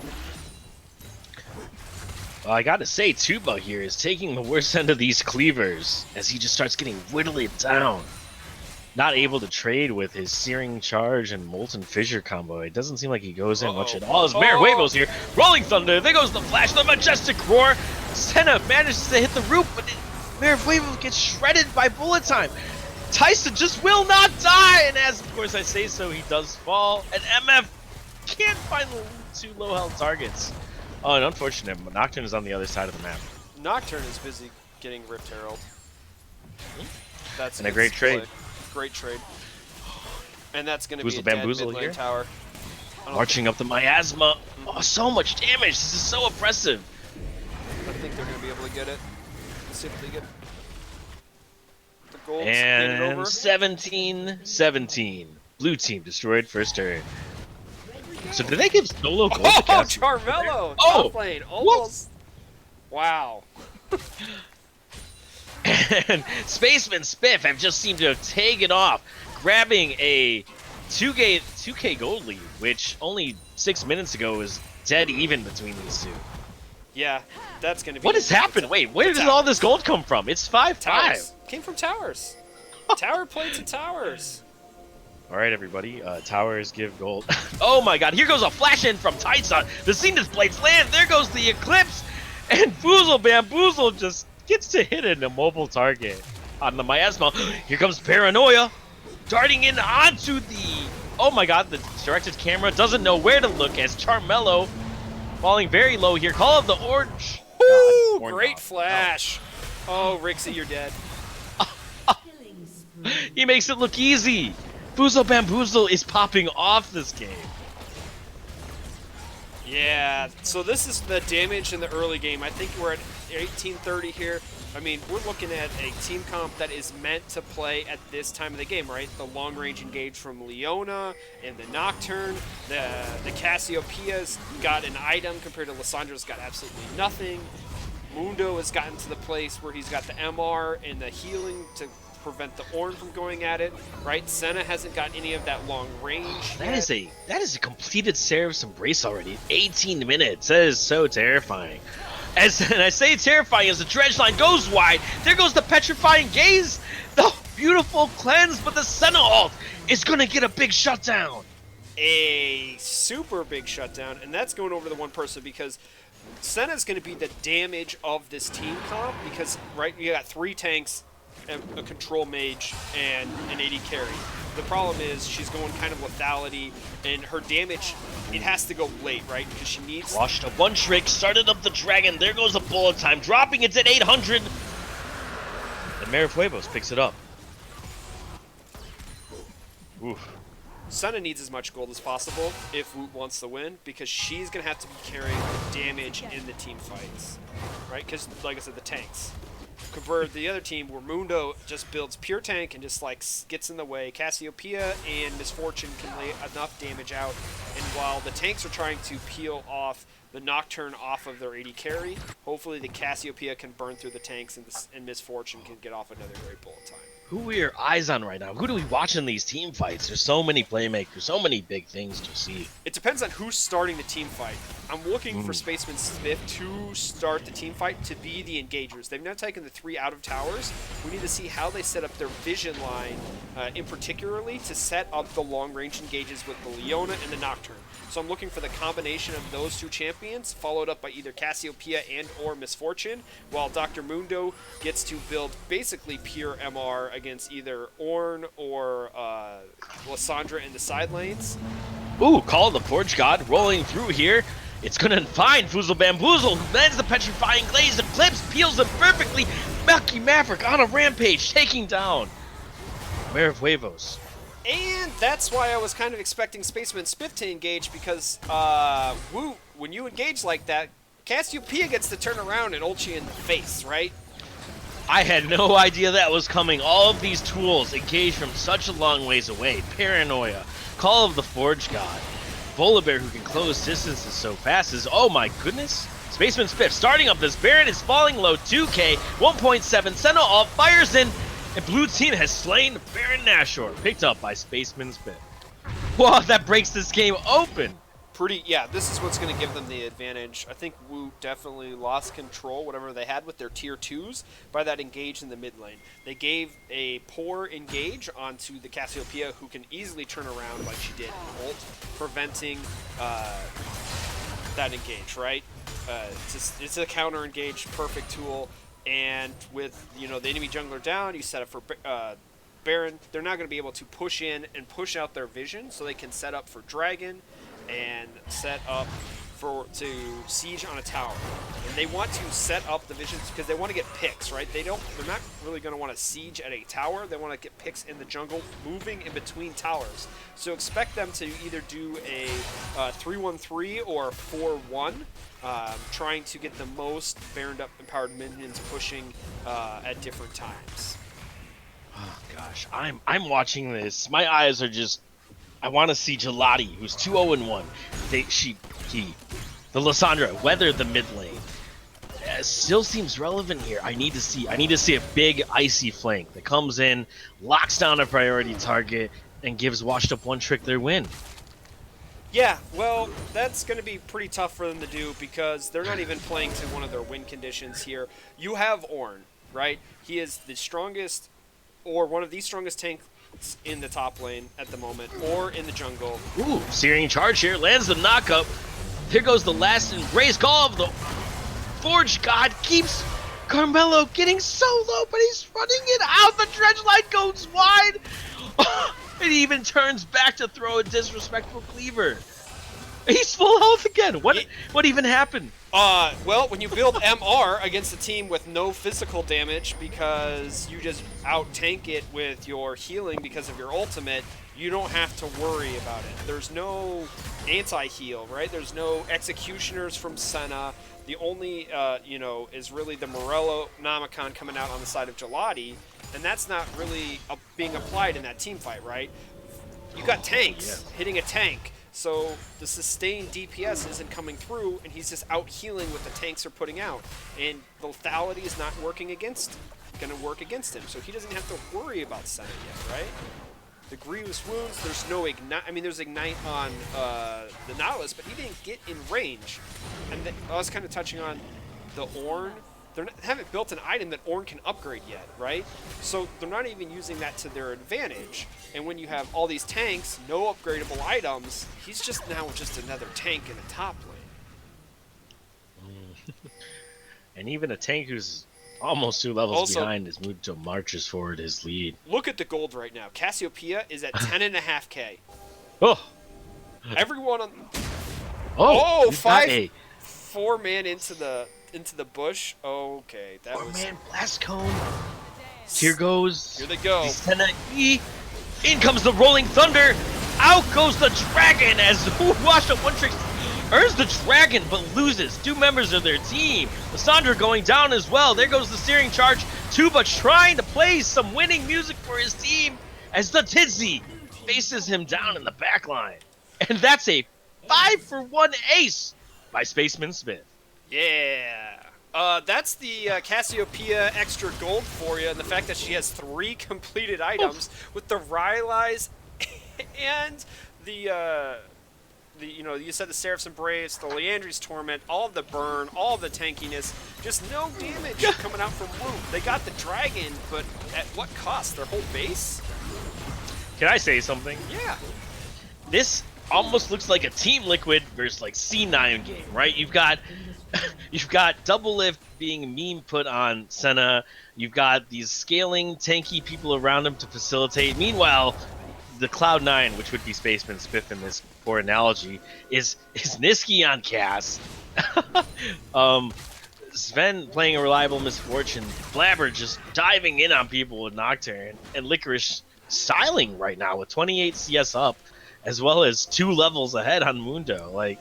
Well, I gotta say, Tuba here is taking the worst end of these cleavers as he just starts getting whittled down. Not able to trade with his Searing Charge and Molten Fissure combo. It doesn't seem like he goes in much at all. As Mayor Huevos here, Rolling Thunder, there goes the flash, the Majestic Roar. Senna manages to hit the roof, but Mayor Huevos gets shredded by bullet time. Tyson just will not die, and as of course I say so, he does fall. And MF can't find the two low health targets. Oh, and unfortunate, Nocturne is on the other side of the map. Nocturne is busy getting Rift Herald. That's a great trade. Great trade. And that's going to Who's be a the dead Bamboozle mid lane here? tower. Marching up the miasma. Oh, so much damage. This is so oppressive. I think they're going to be able to get it. Let's see if they get the gold. And 17-17. Blue team destroyed first turn. So did they give solo gold to CasualEAL? Charmello! Oh! Top lane, almost. Wow. And Spacemen Spiff have just seemed to have taken off, grabbing a 2K gold lead, which only 6 minutes ago was dead even between these two. Yeah, that's going to be... What has happened? Wait, where does all this gold come from? It's 5-5. Came from towers. Tower played to towers. All right, everybody. Towers give gold. Oh my god, here goes a flash in from Tyson. The Zenith Blades land. There goes the Eclipse. And Fuzel Bamboozle just gets to hit an immobile target on the miasma. Here comes Paranoia. Darting in onto the... Oh my god, the directed camera doesn't know where to look as Charmello falling very low here. Call of the Orange. Ooh, great flash. Oh, Rixie, you're dead. He makes it look easy. Fuzel Bamboozle is popping off this game. Yeah, so this is the damage in the early game. I think we're at 1830 here. I mean, we're looking at a team comp that is meant to play at this time of the game, right? The long-range engage from Leona and the Nocturne. The Cassiopeia's got an item compared to Lissandra's got absolutely nothing. Mundo has gotten to the place where he's got the MR and the healing to prevent the Ornn from going at it, right? Senna hasn't got any of that long range. That is a completed Seraph's Embrace already. 18 minutes. That is so terrifying. And I say terrifying as the dredge line goes wide. There goes the Petrifying Gaze. The beautiful cleanse, but the Senna ult is gonna get a big shutdown. a super big shutdown, and that's going over the one person because Senna's going to be the damage of this team comp because, right, you got 3 tanks, a control mage, and an AD carry. The problem is she's going kind of lethality, and her damage, it has to go late, right? Because she needs... Washed up one trick, started up the dragon. There goes the bullet time, dropping it at 800. And Mayor Huevos picks it up. Oof. Senna needs as much gold as possible if Woot wants to win, because she's going to have to be carrying the damage in the team fights, right? Because, like I said, the tanks. Compared to the other team, where Mundo just builds pure tank and just, like, gets in the way. Cassiopeia and Misfortune can lay enough damage out, and while the tanks are trying to peel off the Nocturne off of their AD carry, hopefully the Cassiopeia can burn through the tanks and Misfortune can get off another great bullet time. Who are your eyes on right now? Who do we watch in these team fights? There's so many playmakers, so many big things to see. It depends on who's starting the team fight. I'm looking for Spacemen Spiff to start the team fight to be the engagers. They've now taken the 3 out of towers. We need to see how they set up their vision line, in particularly to set up the long-range engages with the Leona and the Nocturne. So I'm looking for the combination of those 2 champions, followed up by either Cassiopeia and or Misfortune, while Dr. Mundo gets to build basically pure MR against either Ornn or Lysandra in the side lanes. Ooh, Call of the Forge God rolling through here. It's gonna find Foozle Bamboozle, who lands the Petrifying Glaze, Eclipse peels him perfectly. Melky Maverick on a rampage, taking down Mayor of Huevos. And that's why I was kind of expecting Spaceman Spiff to engage, because Woot, when you engage like that, Cassiopeia gets to turn around and ult you in the face, right? I had no idea that was coming. All of these tools engage from such a long ways away. Paranoia, Call of the Forge God, Volibear who can close distances so fast as, oh my goodness. Spaceman Spiff starting up this Baron is falling low, 2k, 1.7, Senna all fires in, and blue team has slain Baron Nashor, picked up by Spaceman Spiff. Wow, that breaks this game open. Yeah, this is what's going to give them the advantage. I think Woot definitely lost control, whatever they had with their tier 2s, by that engage in the mid lane. They gave a poor engage onto the Cassiopeia, who can easily turn around like she did in ult, preventing that engage, right? It's a counter engage, perfect tool, and with the enemy jungler down, you set up for Baron. They're not going to be able to push in and push out their vision, so they can set up for Dragon and set up to siege on a tower. And they want to set up the visions because they want to get picks, right? They're not really going to want to siege at a tower. They want to get picks in the jungle, moving in between towers. So expect them to either do a 3-1-3 or a 4-1, trying to get the most Baroned up empowered minions pushing at different times. Oh gosh, I'm watching this. My eyes are just. I want to see Gelati, who's 2-0-1. The Lysandra weather the mid lane. Still seems relevant here. I need to see a big icy flank that comes in, locks down a priority target, and gives Washed Up One Trick their win. Yeah, well, that's going to be pretty tough for them to do because they're not even playing to one of their win conditions here. You have Ornn, right? He is the strongest, or one of the strongest tanks in the top lane at the moment, or in the jungle. Ooh, Searing Charge here, lands the knockup. Here goes the last embrace. Call of the Forge God keeps Carmelo getting so low, but he's running it out. The dredge line goes wide. It even turns back to throw a disrespectful cleaver. He's full health again. What even happened? Well, when you build MR against a team with no physical damage because you just out-tank it with your healing because of your ultimate, you don't have to worry about it. There's no anti-heal, right? There's no executioners from Senna. The only, is really the Morello Nomicon coming out on the side of Gelati, and that's not really being applied in that team fight, right? You got tanks hitting a tank. So the sustained DPS isn't coming through, and he's just out healing what the tanks are putting out. And the lethality is not going to work against him. So he doesn't have to worry about Senna yet, right? The Grievous Wounds, there's no Ignite. I mean, there's Ignite on the Nautilus, but he didn't get in range. And I was kind of touching on the Ornn haven't built an item that Ornn can upgrade yet, right? So they're not even using that to their advantage. And when you have all these tanks, no upgradable items, he's just now just another tank in the top lane. And even a tank who's almost 2 levels Also, behind is moved to marches forward his lead. Look at the gold right now. CasualEAL is at 10.5k. Oh, Everyone on. oh, five, 4-man into the bush. Okay, that was. 4-man blast cone. Here goes. Here they go. In comes the rolling thunder. Out goes the dragon as Washed Up One Trick earns the dragon but loses 2 members of their team. Lissandra going down as well. There goes the steering charge. Tuba trying to play some winning music for his team as the Tidsy faces him down in the back line. And that's a 5-for-1 ace by Spaceman Spiff. Yeah. That's the CasualEAL extra gold for you, and the fact that she has 3 completed items with the Rylai's and the you said the Seraph's Embrace, the Leandri's Torment, all of the burn, all of the tankiness, just no damage coming out from Woot. They got the dragon, but at what cost? Their whole base? Can I say something? Yeah. This almost looks like a Team Liquid versus like C9 game, right? You've got double lift being a meme put on Senna. You've got these scaling tanky people around him to facilitate. Meanwhile, the Cloud9, which would be Spaceman Spiff in this poor analogy, is Niski on Cass. Sven playing a reliable Misfortune. Blabber just diving in on people with Nocturne. And Licorice styling right now with 28 CS up, as well as 2 levels ahead on Mundo. Like,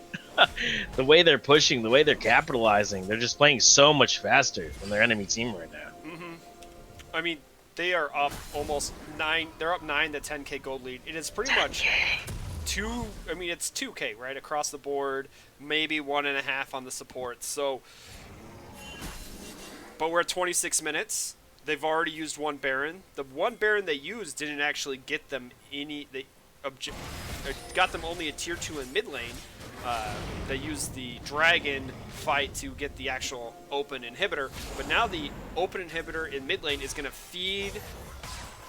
the way they're pushing, the way they're capitalizing, they're just playing so much faster than their enemy team right now. Mm-hmm. I mean, they are up almost 9. They're up 9 to 10k gold lead. It is pretty much 2. I mean, it's 2k right across the board. Maybe 1.5 on the support. So, but we're at 26 minutes. They've already used 1 Baron. The 1 Baron they used didn't actually get them any. They got them only a tier 2 in mid lane. They used the dragon fight to get the actual open inhibitor, but now the open inhibitor in mid lane is going to feed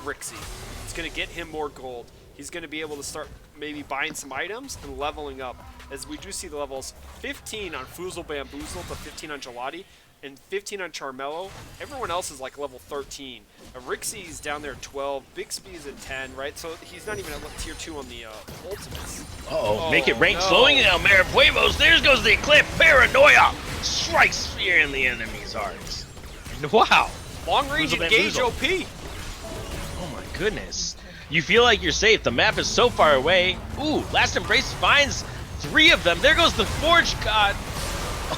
Rixie. It's going to get him more gold. He's going to be able to start maybe buying some items and leveling up, as we do see the levels 15 on Foozle Bamboozle to 15 on Gelati, and 15 on Charmello. Everyone else is like level 13. Rixie's down there at 12. Bixby's at 10, right? So he's not even at tier 2 on the ultimates. Uh-oh, make it rain, slowing down Mayor Pueblos. There goes the Eclipse. Paranoia strikes fear in the enemy's hearts. And wow. Long range engage OP. Oh my goodness. You feel like you're safe. The map is so far away. Ooh, Last Embrace finds 3 of them. There goes the Forge God.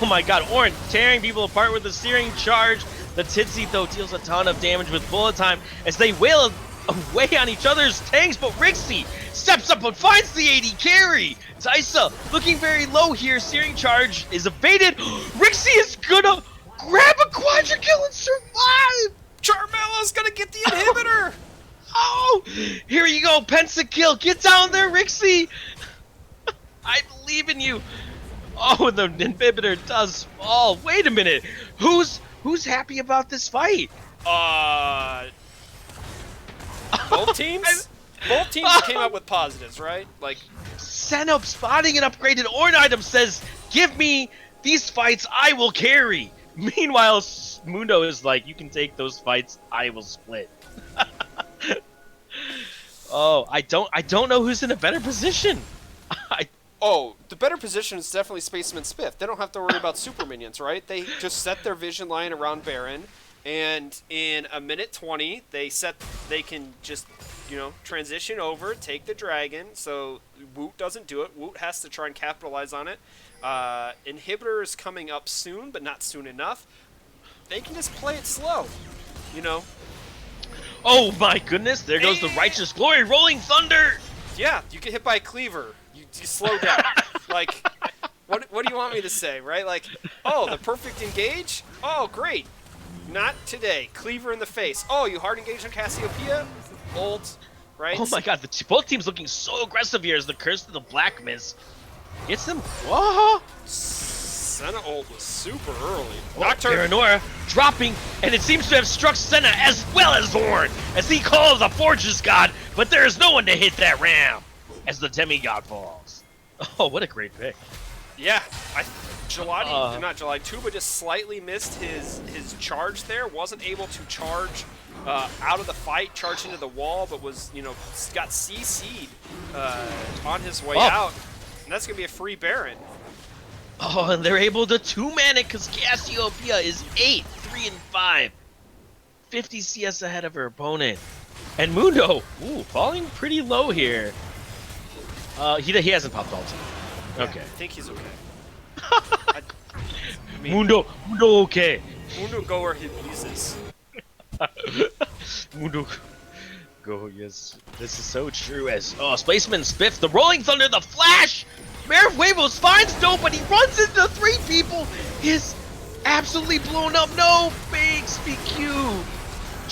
Oh my god, Ornn tearing people apart with the searing charge. The Titsy, though, deals a ton of damage with bullet time as they wail away on each other's tanks, but Rixie steps up and finds the AD carry. Taisa looking very low here. Searing charge is evaded. Rixie is gonna grab a quadra kill and survive. Charmello's gonna get the inhibitor. Oh, here you go, Pentakill. Get down there, Rixie. I believe in you. Oh, the inhibitor does fall. Wait a minute. Who's happy about this fight? Both teams? Both teams came up with positives, right? Like, Senna spotting an upgraded Ornn item says, "Give me these fights, I will carry." Meanwhile, Mundo is like, "You can take those fights, I will split." Oh, I don't know who's in a better position. oh, the better position is definitely Spaceman Spiff. They don't have to worry about super minions, right? They just set their vision line around Baron, and in a minute 20, they can just, transition over, take the dragon, so Woot doesn't do it. Woot has to try and capitalize on it. Inhibitor is coming up soon, but not soon enough. They can just play it slow, Oh my goodness, there goes the Righteous Glory, Rolling Thunder! Yeah, you get hit by a cleaver. You slow down. Like, what do you want me to say, right? Like, oh, the perfect engage? Oh, great. Not today. Cleaver in the face. Oh, you hard engage on CasualEAL? Old, right? Oh my god, both teams looking so aggressive here as the Curse of the Black Mist gets them. Whoa! Senna ult was super early. Oh, Nocturne. Paranora dropping, and it seems to have struck Senna as well as Zorn, as he calls a Fortress God, but there is no one to hit that ram as the demigod falls. Oh, what a great pick. Yeah, Tuba just slightly missed his charge there. Wasn't able to charge out of the fight, charge into the wall, but was, got CC'd on his way out. And that's going to be a free Baron. Oh, and they're able to two-man it because Cassiopeia is 8, 3, and 5. 50 CS ahead of her opponent. And Mundo, falling pretty low here. He hasn't popped ulti. Yeah, Okay. I think he's okay. Mundo okay. Mundo go where he pleases. Mundo go, yes. This is so true as Spacemen Spiff, the Rolling Thunder, the Flash! Mayor of Huevos finds Dope, but he runs into 3 people! He's absolutely blown up. No, Big BQ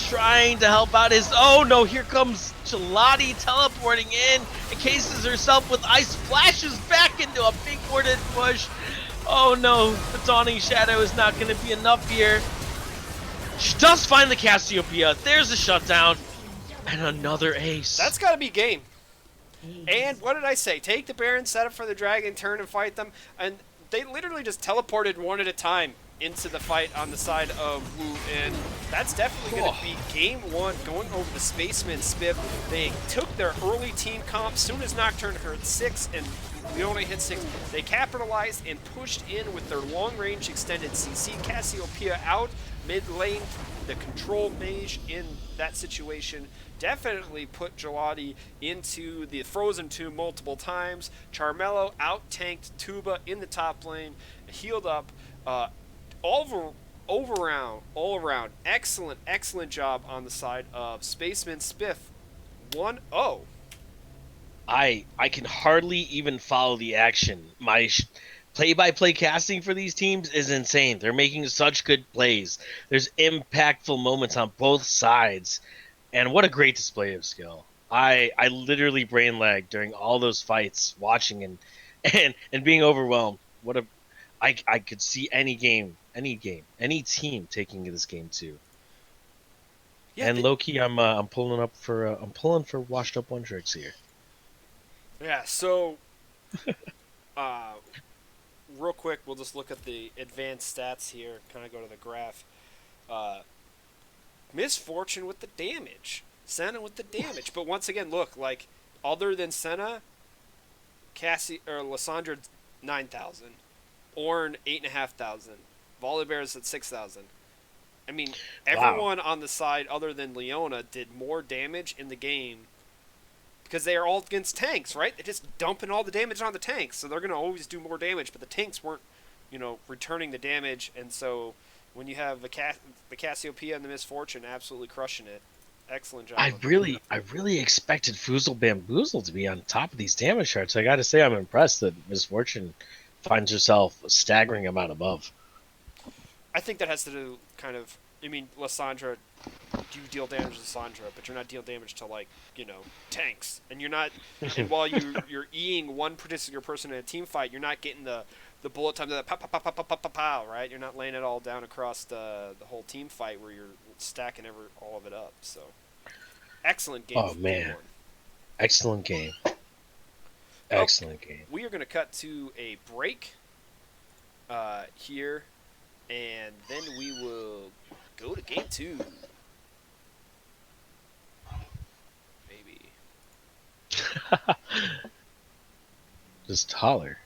trying to help out his. Oh no, here comes Gelati teleporting in, encases herself with ice, flashes back into a big warded push. Oh no, the Dawning Shadow is not going to be enough here. She does find the Cassiopeia. There's a shutdown. And another ace. That's got to be game. And what did I say? Take the Baron, set up for the Dragon, turn and fight them. And they literally just teleported one at a time into the fight on the side of Wu. And that's definitely going to be game 1 going over the Spacemen Spiff. They took their early team comp. Soon as Nocturne hit 6 and Leona hit 6, they capitalized and pushed in with their long-range extended CC. Cassiopeia out mid-lane, the control mage in that situation. Definitely put Gelati into the frozen tomb multiple times. Charmello out-tanked Tuba in the top lane, healed up. All around, excellent job on the side of Spaceman Spiff. 1-0. I can hardly even follow the action. My play-by-play casting for these teams is insane. They're making such good plays. There's impactful moments on both sides. And what a great display of skill. I literally brain lagged during all those fights, watching and being overwhelmed. I could see any team taking this game too. Yeah, and low-key, I'm pulling for washed up one tricks here. Yeah, so real quick, we'll just look at the advanced stats here, kind of go to the graph. Misfortune with the damage. Senna with the damage. But once again, look, like, other than Senna, Lissandra 9,000. Ornn 8,500. Volibear's at 6,000. I mean, everyone on the side other than Leona did more damage in the game because they are all against tanks, right? They're just dumping all the damage on the tanks, so they're going to always do more damage, but the tanks weren't, returning the damage, and so when you have the Cassiopeia and the Misfortune absolutely crushing it. Excellent job. I really expected Foozle Bamboozle to be on top of these damage charts. I got to say I'm impressed that Misfortune finds herself a staggering amount above. I think that has to do Lissandra, you deal damage to Lissandra, but you're not dealing damage to, tanks. And you're not, and while you're E-ing one particular person in a team fight, you're not getting the bullet time to that pow, pow, pow, pow, pow, pow, pow, pow, right? You're not laying it all down across the whole team fight where you're stacking all of it up. So, excellent game. Oh, man. Excellent game. Excellent game. We are going to cut to a break here, and then we will go to game 2. Maybe. Just holler.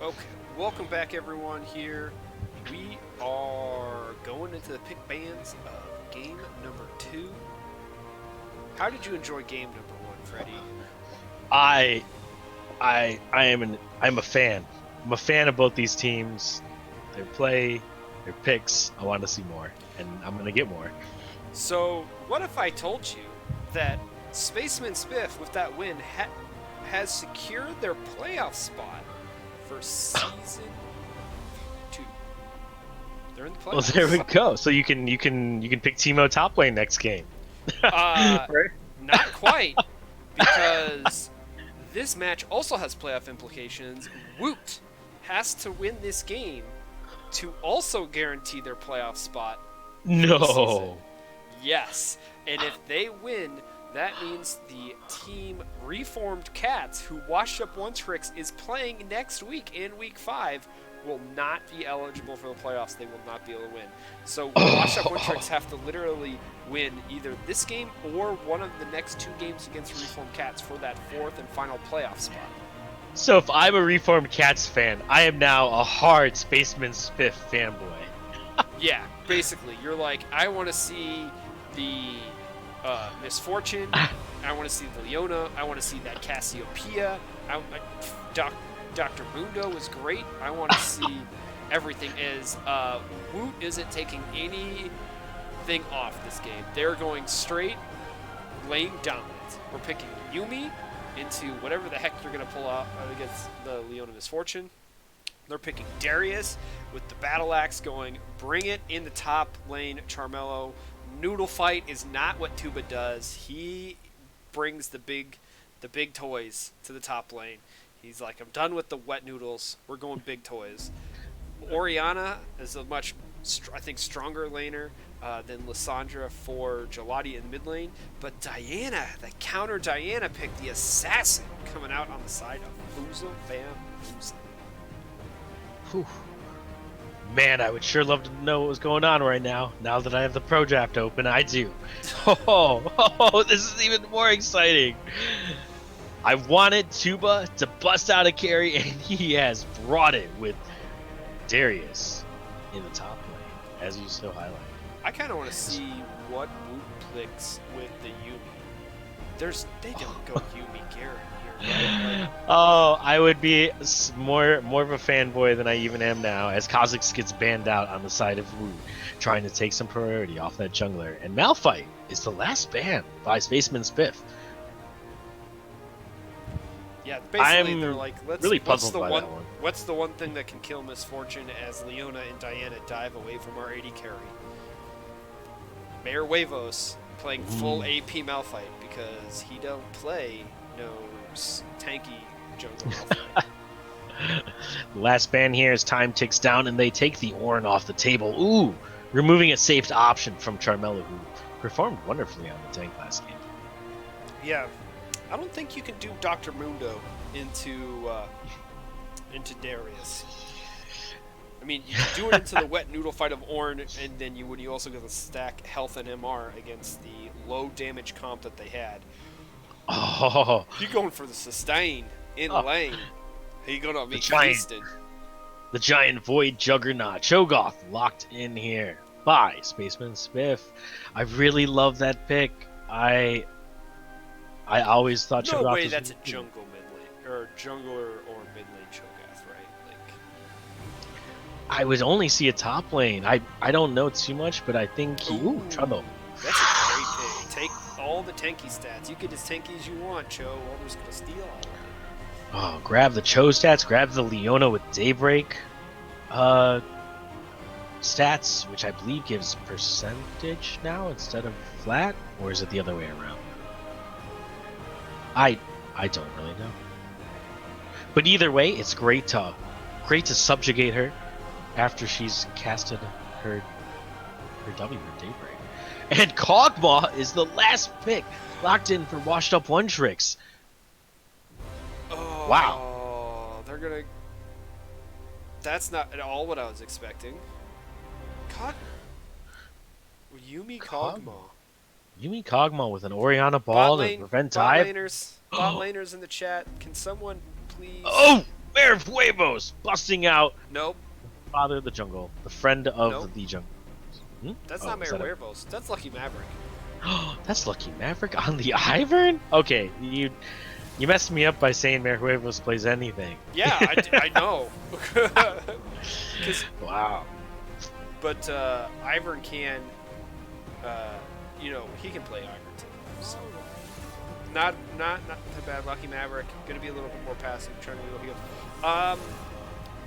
Okay, welcome back everyone here. We are going into the pick bands of game number 2. How did you enjoy game number 1, Freddie? I'm a fan. I'm a fan of both these teams. Their play, their picks. I want to see more, and I'm gonna get more. So, what if I told you that Spacemen Spiff, with that win, has secured their playoff spot for season 2? They're in the playoffs. Well, there we go. So you can pick Timo top lane next game. Not quite, because this match also has playoff implications. Woot has to win this game to also guarantee their playoff spot. No. Yes, and if they win, that means the team Reformed Cats, who Washed Up One Tricks is playing next week in Week 5, will not be eligible for the playoffs. They will not be able to win. So Washed Up One Tricks have to literally win either this game or one of the next 2 games against Reformed Cats for that 4th and final playoff spot. So if I'm a Reformed Cats fan, I am now a hard Spaceman Spiff fanboy. Yeah, basically, you're like, I want to see the Misfortune, I want to see the Leona, I want to see that CasualEAL, Dr. Mundo was great, I want to see everything. Woot isn't taking anything off this game. They're going straight lane dominance. We're picking Yuumi into whatever the heck they're going to pull out against the Leona Misfortune. They're picking Darius with the battle axe going, bring it in the top lane, Charmello. Noodle fight is not what Tuba does. He brings the big toys to the top lane. He's like, I'm done with the wet noodles. We're going big toys. Oriana is a much, I think, stronger laner than Lissandra for Gelati in mid lane. But Diana, the counter Diana pick, the assassin, coming out on the side of Foozle Fam Foozle. Whew. Man, I would sure love to know what was going on right now. Now that I have the Pro Draft open, I do. This is even more exciting. I wanted Tuba to bust out a carry, and he has brought it with Darius in the top lane, as you so highlighted. I kind of want to see what Woot clicks with the Yuumi. They don't go Yuumi Garen here, right? Oh, I would be more of a fanboy than I even am now, as Kha'Zix gets banned out on the side of Wu, trying to take some priority off that jungler. And Malphite is the last ban by Spaceman Spiff. Yeah, basically I'm they're like, really puzzled by that one. What's the one thing that can kill Misfortune as Leona and Diana dive away from our AD carry? Mayor Huevos playing full AP Malphite because he don't play no tanky jungle Malphite. The last ban here as time ticks down and they take the Ornn off the table. Ooh, removing a safe option from Charmello, who performed wonderfully on the tank last game. Yeah, I don't think you can do Dr. Mundo into Darius. I mean, you can do it into the wet noodle fight of Ornn, and then you also get to stack health and MR against the low damage comp that they had. Oh, You're going for the sustain in lane. You're gonna be feasted. The giant void juggernaut Cho'Gath locked in here by Spaceman Spiff. I really love that pick. I always thought no Cho'Gath way was that's a jungle mid lane or jungler or mid lane Cho'Gath, right? Like, I would only see a top lane. I don't know too much, but I think trouble. That's a great pick. Take all the tanky stats. You get as tanky as you want, Cho. I'm just gonna steal all of it. Oh, grab the Cho stats, grab the Leona with Daybreak stats, which I believe gives percentage now instead of flat, or is it the other way around? I don't really know. But either way, it's great to subjugate her after she's casted her W or Daybreak. And Kog'Maw is the last pick locked in for Washed Up One Tricks. Oh, wow. They're gonna. That's not at all what I was expecting. Yuumi Kog'Maw. Yuumi Kog'Maw with an Oriana ball to prevent dive. Bot laners in the chat. Can someone please Mayor of Huevos busting out Nope. Father of the Jungle, the friend of Nope. the jungle. Hmm? That's Oh, not is Mayor that Werewolves. That's Lucky Maverick. That's Lucky Maverick on the Ivern? Okay, you messed me up by saying Mayor Huevos plays anything. Yeah, I know. Wow. But Ivern can, he can play Ivern too. So not too bad. Lucky Maverick gonna be a little bit more passive, trying to go heal.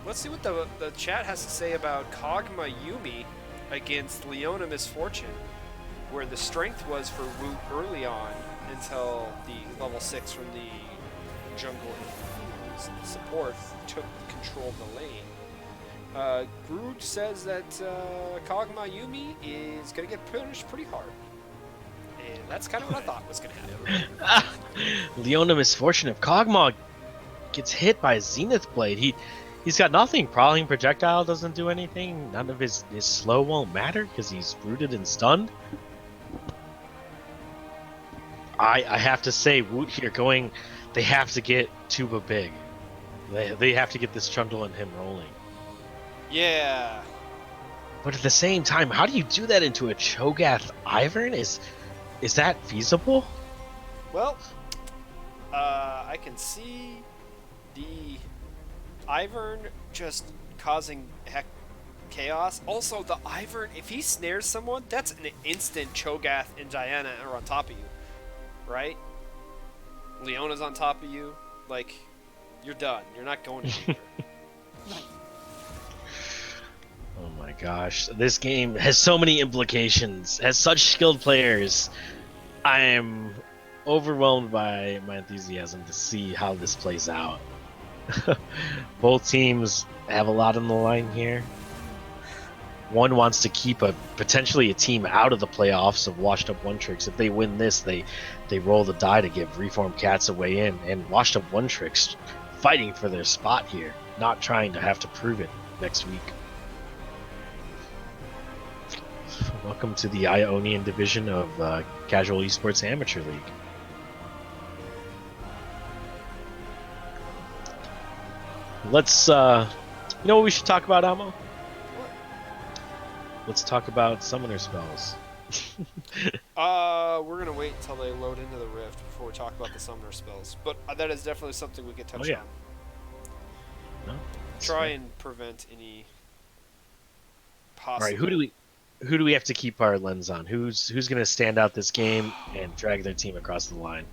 Let's see what the chat has to say about Kog'Maw Yuumi against Leona Misfortune, where the strength was for Woot early on until the level 6 from the jungle support took control of the lane. Groot says that Kog'Maw Yuumi is going to get punished pretty hard. And that's kind of what I thought was going to happen. Leona Misfortune of Kog'Maw gets hit by a Zenith Blade. He's got nothing. Prowling Projectile doesn't do anything. None of his slow won't matter because he's rooted and stunned. I have to say, Woot here going, they have to get Tuba big. They have to get this Trundle and him rolling. Yeah. But at the same time, how do you do that into a Cho'Gath Ivern? Is that feasible? Well, I can see the Ivern just causing chaos. Also, the Ivern, if he snares someone, that's an instant Cho'Gath and Diana are on top of you, right? Leona's on top of you. Like, you're done. You're not going anywhere. Oh my gosh. This game has so many implications, has such skilled players. I am overwhelmed by my enthusiasm to see how this plays out. Both teams have a lot on the line here. One wants to keep potentially a team out of the playoffs of Washed Up One Tricks. If they win this, they roll the die to give Reformed Cats a way in, and Washed Up One Tricks fighting for their spot here, not trying to have to prove it next week. Welcome to the Ionian division of Casual Esports Amateur League. Let's, you know what we should talk about, Amo? Let's talk about summoner spells. We're going to wait until they load into the Rift before we talk about the summoner spells. But that is definitely something we could touch on. No, Try and prevent any possible... All right, who do we have to keep our lens on? Who's going to stand out this game and drag their team across the line?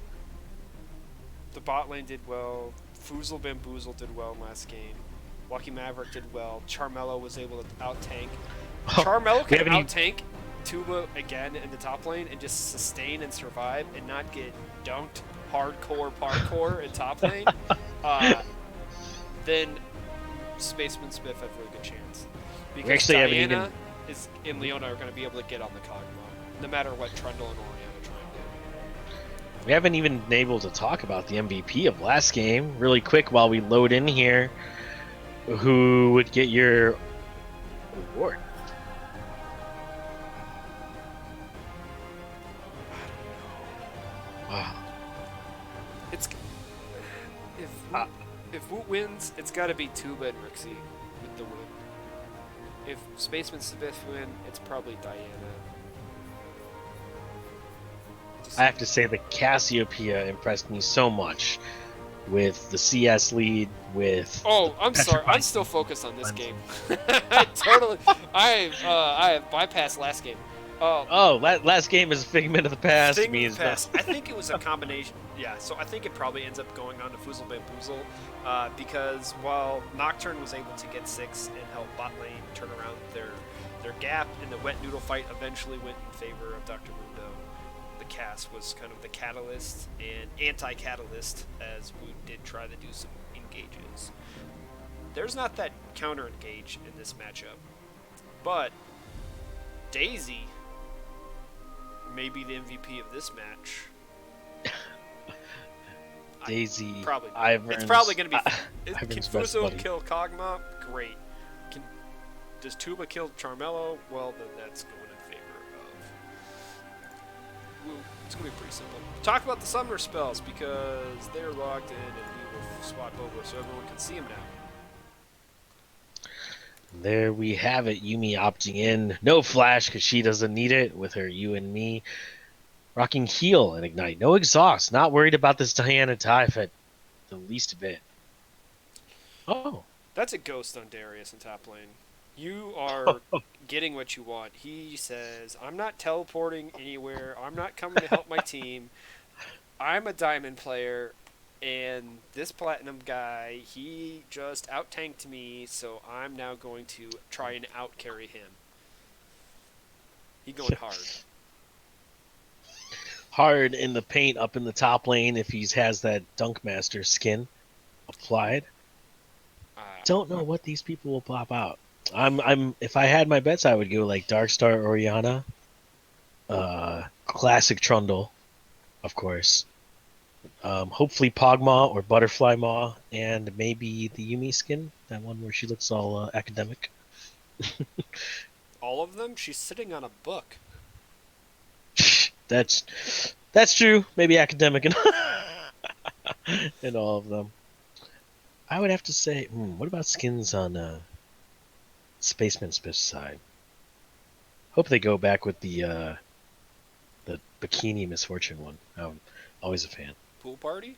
The bot lane did well. Foozle Bamboozle did well last game. Lucky Maverick did well. Charmello was able to out-tank. Charmello can out-tank Tuba again in the top lane and just sustain and survive and not get dunked parkour in top lane. Then Spacemen Spiff have a really good chance. Because Diana and Leona are going to be able to get on the Kog'Maw, no matter what Trundle and Oriana try and do. We haven't even been able to talk about the MVP of last game. Really quick while we load in here, who would get your award? Wow. If Woot wins, it's got to be Tuba and Rixie with the win. If Spaceman Spiff win, it's probably Diana. I have to say the Cassiopeia impressed me so much with the CS lead, with... Oh, I'm sorry. I'm still focused on this game. I have bypassed last game. Last game is a figment of the past. I think it was a combination. Yeah, so I think it probably ends up going on to Foozle Bamboozle because while Nocturne was able to get 6 and help bot lane turn around their gap, and the Wet Noodle fight eventually went in favor of Dr. Mundo, the cast was kind of the catalyst and anti-catalyst as Woot did try to do some engages. There's not that counter engage in this matchup, but Daisy may be the MVP of this match. Daisy, it's probably going to be. Can Fuso kill Kog'Maw? Great. Does Tuba kill Charmello? Well, then that's going in favor of. It's going to be pretty simple. Talk about the summoner spells because they're locked in, and we will swap over so everyone can see him now. There we have it. Yumi opting in. No flash because she doesn't need it with her you and me. Rocking heal and ignite. No exhaust. Not worried about this Diana dive at the least bit. Oh. That's a ghost on Darius in top lane. You are getting what you want. He says, I'm not teleporting anywhere. I'm not coming to help my team. I'm a diamond player. And this platinum guy, he just out-tanked me, so I'm now going to try and out-carry him. He going hard. Hard in the paint up in the top lane if he has that Dunkmaster skin applied. Don't know what these people will pop out. If I had my bets, I would go like Darkstar Oriana, classic Trundle, of course. Hopefully Pogmaw or Butterfly Maw, and maybe the Yumi skin, that one where she looks all academic. All of them? She's sitting on a book. That's true. Maybe academic and in all of them. I would have to say, what about skins on Spacemen Spiff's side? Hope they go back with the bikini misfortune one. I'm always a fan. Pool party?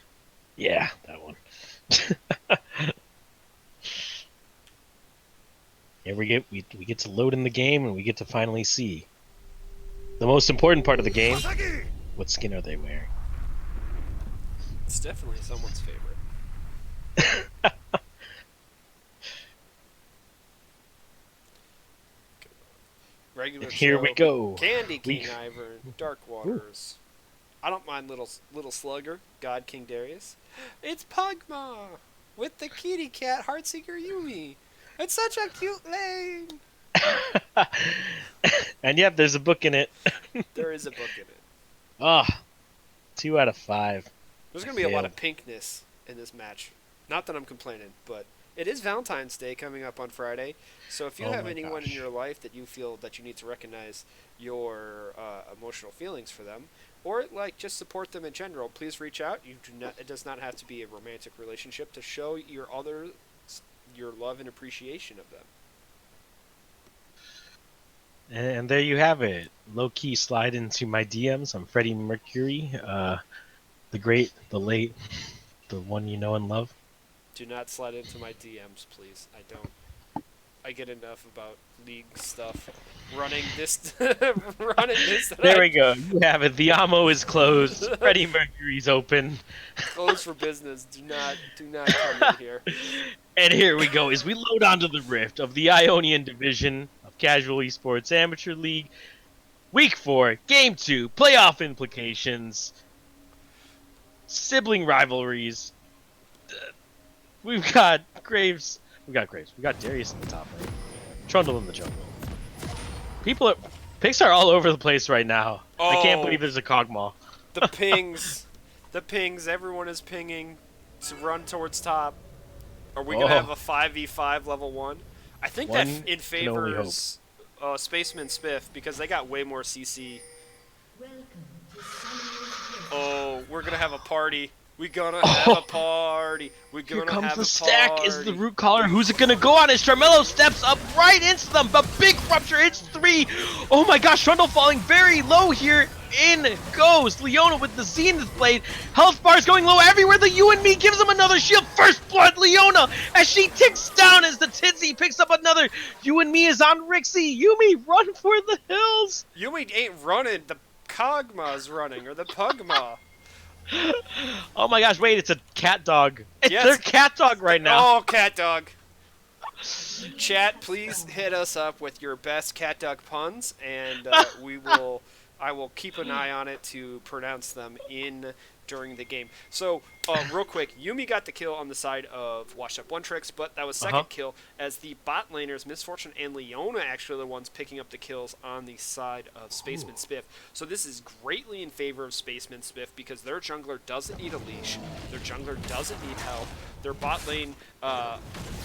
Yeah, that one. Here we get to load in the game and we get to finally see the most important part of the game. What skin are they wearing? It's definitely someone's favorite. Regular Here we go. Candy King Ivern, Dark Waters. I don't mind little slugger, God King Darius. It's Pugma with the kitty cat Heartseeker Yumi. It's such a cute lane. And yep, there's a book in it. There is a book in it. Oh, 2 out of 5. There's going to be a lot of pinkness in this match. Not that I'm complaining, but it is Valentine's Day coming up on Friday. So if you have anyone in your life that you feel that you need to recognize your emotional feelings for them, or like just support them in general, please reach out. It does not have to be a romantic relationship to show your others your love and appreciation of them. And there you have it. Low key slide into my DMs. I'm Freddie Mercury, the great, the late, the one you know and love. Do not slide into my DMs, please. I don't. I get enough about league stuff. Running this. There we go. You have it. The ammo is closed. Freddie Mercury's open. Closed for business. Do not come in here. And here we go as we load onto the rift of the Ionian division of Casual Esports Amateur League. Week 4, Game 2, playoff implications, sibling rivalries. We've got Graves. We got Darius in the top lane. Trundle in the jungle. Picks are all over the place right now. I can't believe there's a Kog'Maw. The pings. Everyone is pinging to run towards top. Are we going to have a 5v5 level 1? I think that it favors Spacemen Spiff because they got way more CC. Oh, we're going to have a party. We're gonna have a party. Here comes the stack. Is the root caller? Who's it gonna go on? As Charmello steps up right into them, but big rupture hits 3. Oh my gosh, Trundle falling very low here. In goes Leona with the Zenith Blade. Health bars going low everywhere. The you and me gives him another shield. First blood, Leona, as she ticks down as the Tinsy picks up another. You and me is on Rixie. Yumi, run for the hills. Yumi ain't running. The Kog'Maw's running, or the Pugma. Oh my gosh, wait, it's a cat dog. It's their cat dog right now. Oh, cat dog. Chat, please hit us up with your best cat dog puns, and I will keep an eye on it to pronounce them during the game. So, real quick, Yumi got the kill on the side of Washed Up One Tricks, but that was second kill, as the bot laners, Misfortune and Leona, actually are the ones picking up the kills on the side of Spaceman Spiff. So this is greatly in favor of Spaceman Spiff because their jungler doesn't need a leash, their jungler doesn't need help, their bot lane,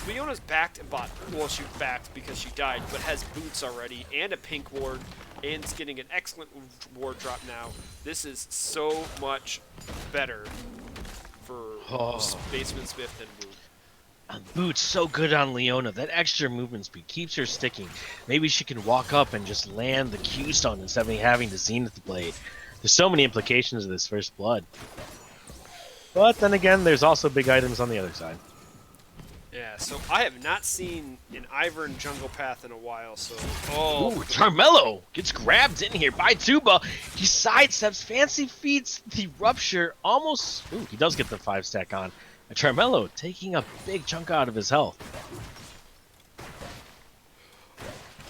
Leona's backed and bot, well, she backed because she died, but has boots already, and a pink ward, and is getting an excellent ward drop now. This is so much better for Oh. Spacemen, Spiff, and Woo. Boots so good on Leona. That extra movement speed keeps her sticking. Maybe she can walk up and just land the Q stone instead of having to Zenith Blade. There's so many implications of this first blood. But then again, there's also big items on the other side. Yeah, so I have not seen an Ivern jungle path in a while, so... Oh, Carmelo gets grabbed in here by Tuba. He sidesteps, fancy feats the Rupture, almost... Ooh, he does get the 5-stack on. And Carmelo taking a big chunk out of his health.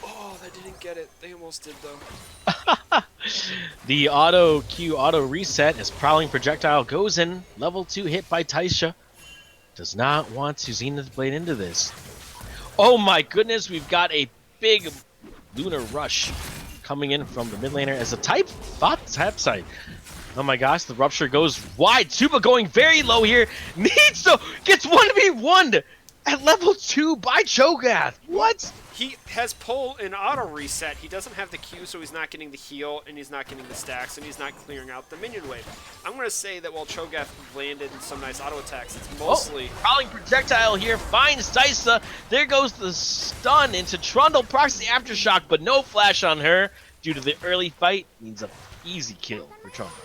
Oh, that didn't get it. They almost did, though. The auto Q auto reset as Prowling Projectile goes in. Level 2 hit by Taisha. Does not want to Zenith Blade into this. Oh my goodness, we've got a big Lunar Rush coming in from the mid laner as a type side. Oh my gosh, the Rupture goes wide. Tuba going very low here. Needs to gets 1v1'd at level 2 by Cho'Gath. What? He has pull and auto reset. He doesn't have the Q, so he's not getting the heal, and he's not getting the stacks, and he's not clearing out the minion wave. I'm going to say that while Cho'Gath landed some nice auto attacks, it's mostly... Prowling Projectile here finds Taisa. There goes the stun into Trundle. Procs the Aftershock, but no flash on her due to the early fight. Means an easy kill for Trundle.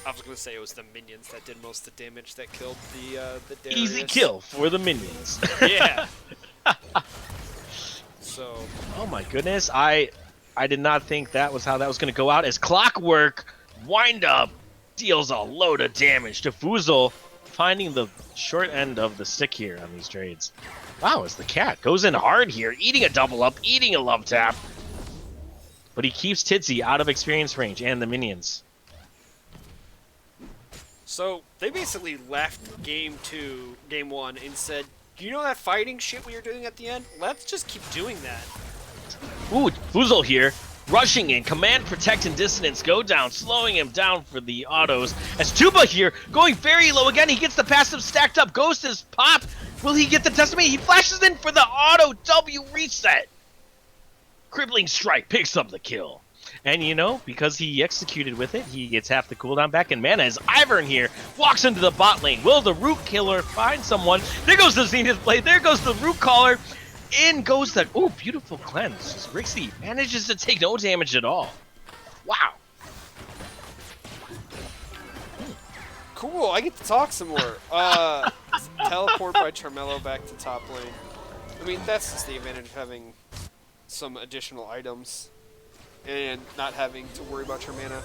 I was going to say it was the minions that did most of the damage that killed the Darius. Easy kill for the minions. Yeah. So. Oh my goodness, I did not think that was how that was going to go out. As Clockwork wind up deals a load of damage to Fuzel, finding the short end of the stick here on these trades. Wow, as the cat goes in hard here, eating a double up, eating a love tap. But he keeps Titsy out of experience range and the minions. So they basically left game 1, and said, "Do you know that fighting shit we were doing at the end? Let's just keep doing that." Ooh, Fuzel here, rushing in. Command, Protect, and Dissonance go down, slowing him down for the autos. As Tuba here, going very low again. He gets the passive stacked up. Ghost is pop. Will he get the Decimate? He flashes in for the auto W reset. Crippling Strike picks up the kill. And you know, because he executed with it, he gets half the cooldown back in mana as Ivern here walks into the bot lane. Will the Root Killer find someone? There goes the Zenith Blade. There goes the Root Caller. In goes the... Ooh, beautiful cleanse. Rixie manages to take no damage at all. Wow. Cool, I get to talk some more. Teleport by Charmello back to top lane. I mean, that's just the advantage of having some additional items and not having to worry about your mana.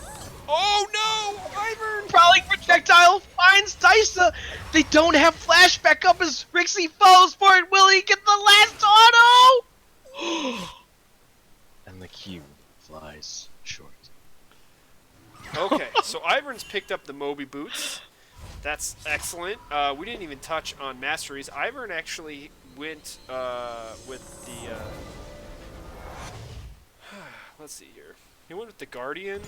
Oh no! Ivern! Prowling Projectile finds Taisa. They don't have flash back up as Rixie falls for it. Will he get the last auto? And the Q flies short. Okay, so Ivern's picked up the Moby boots. That's excellent. We didn't even touch on masteries. Ivern actually went with the... let's see here. He went with the Guardian.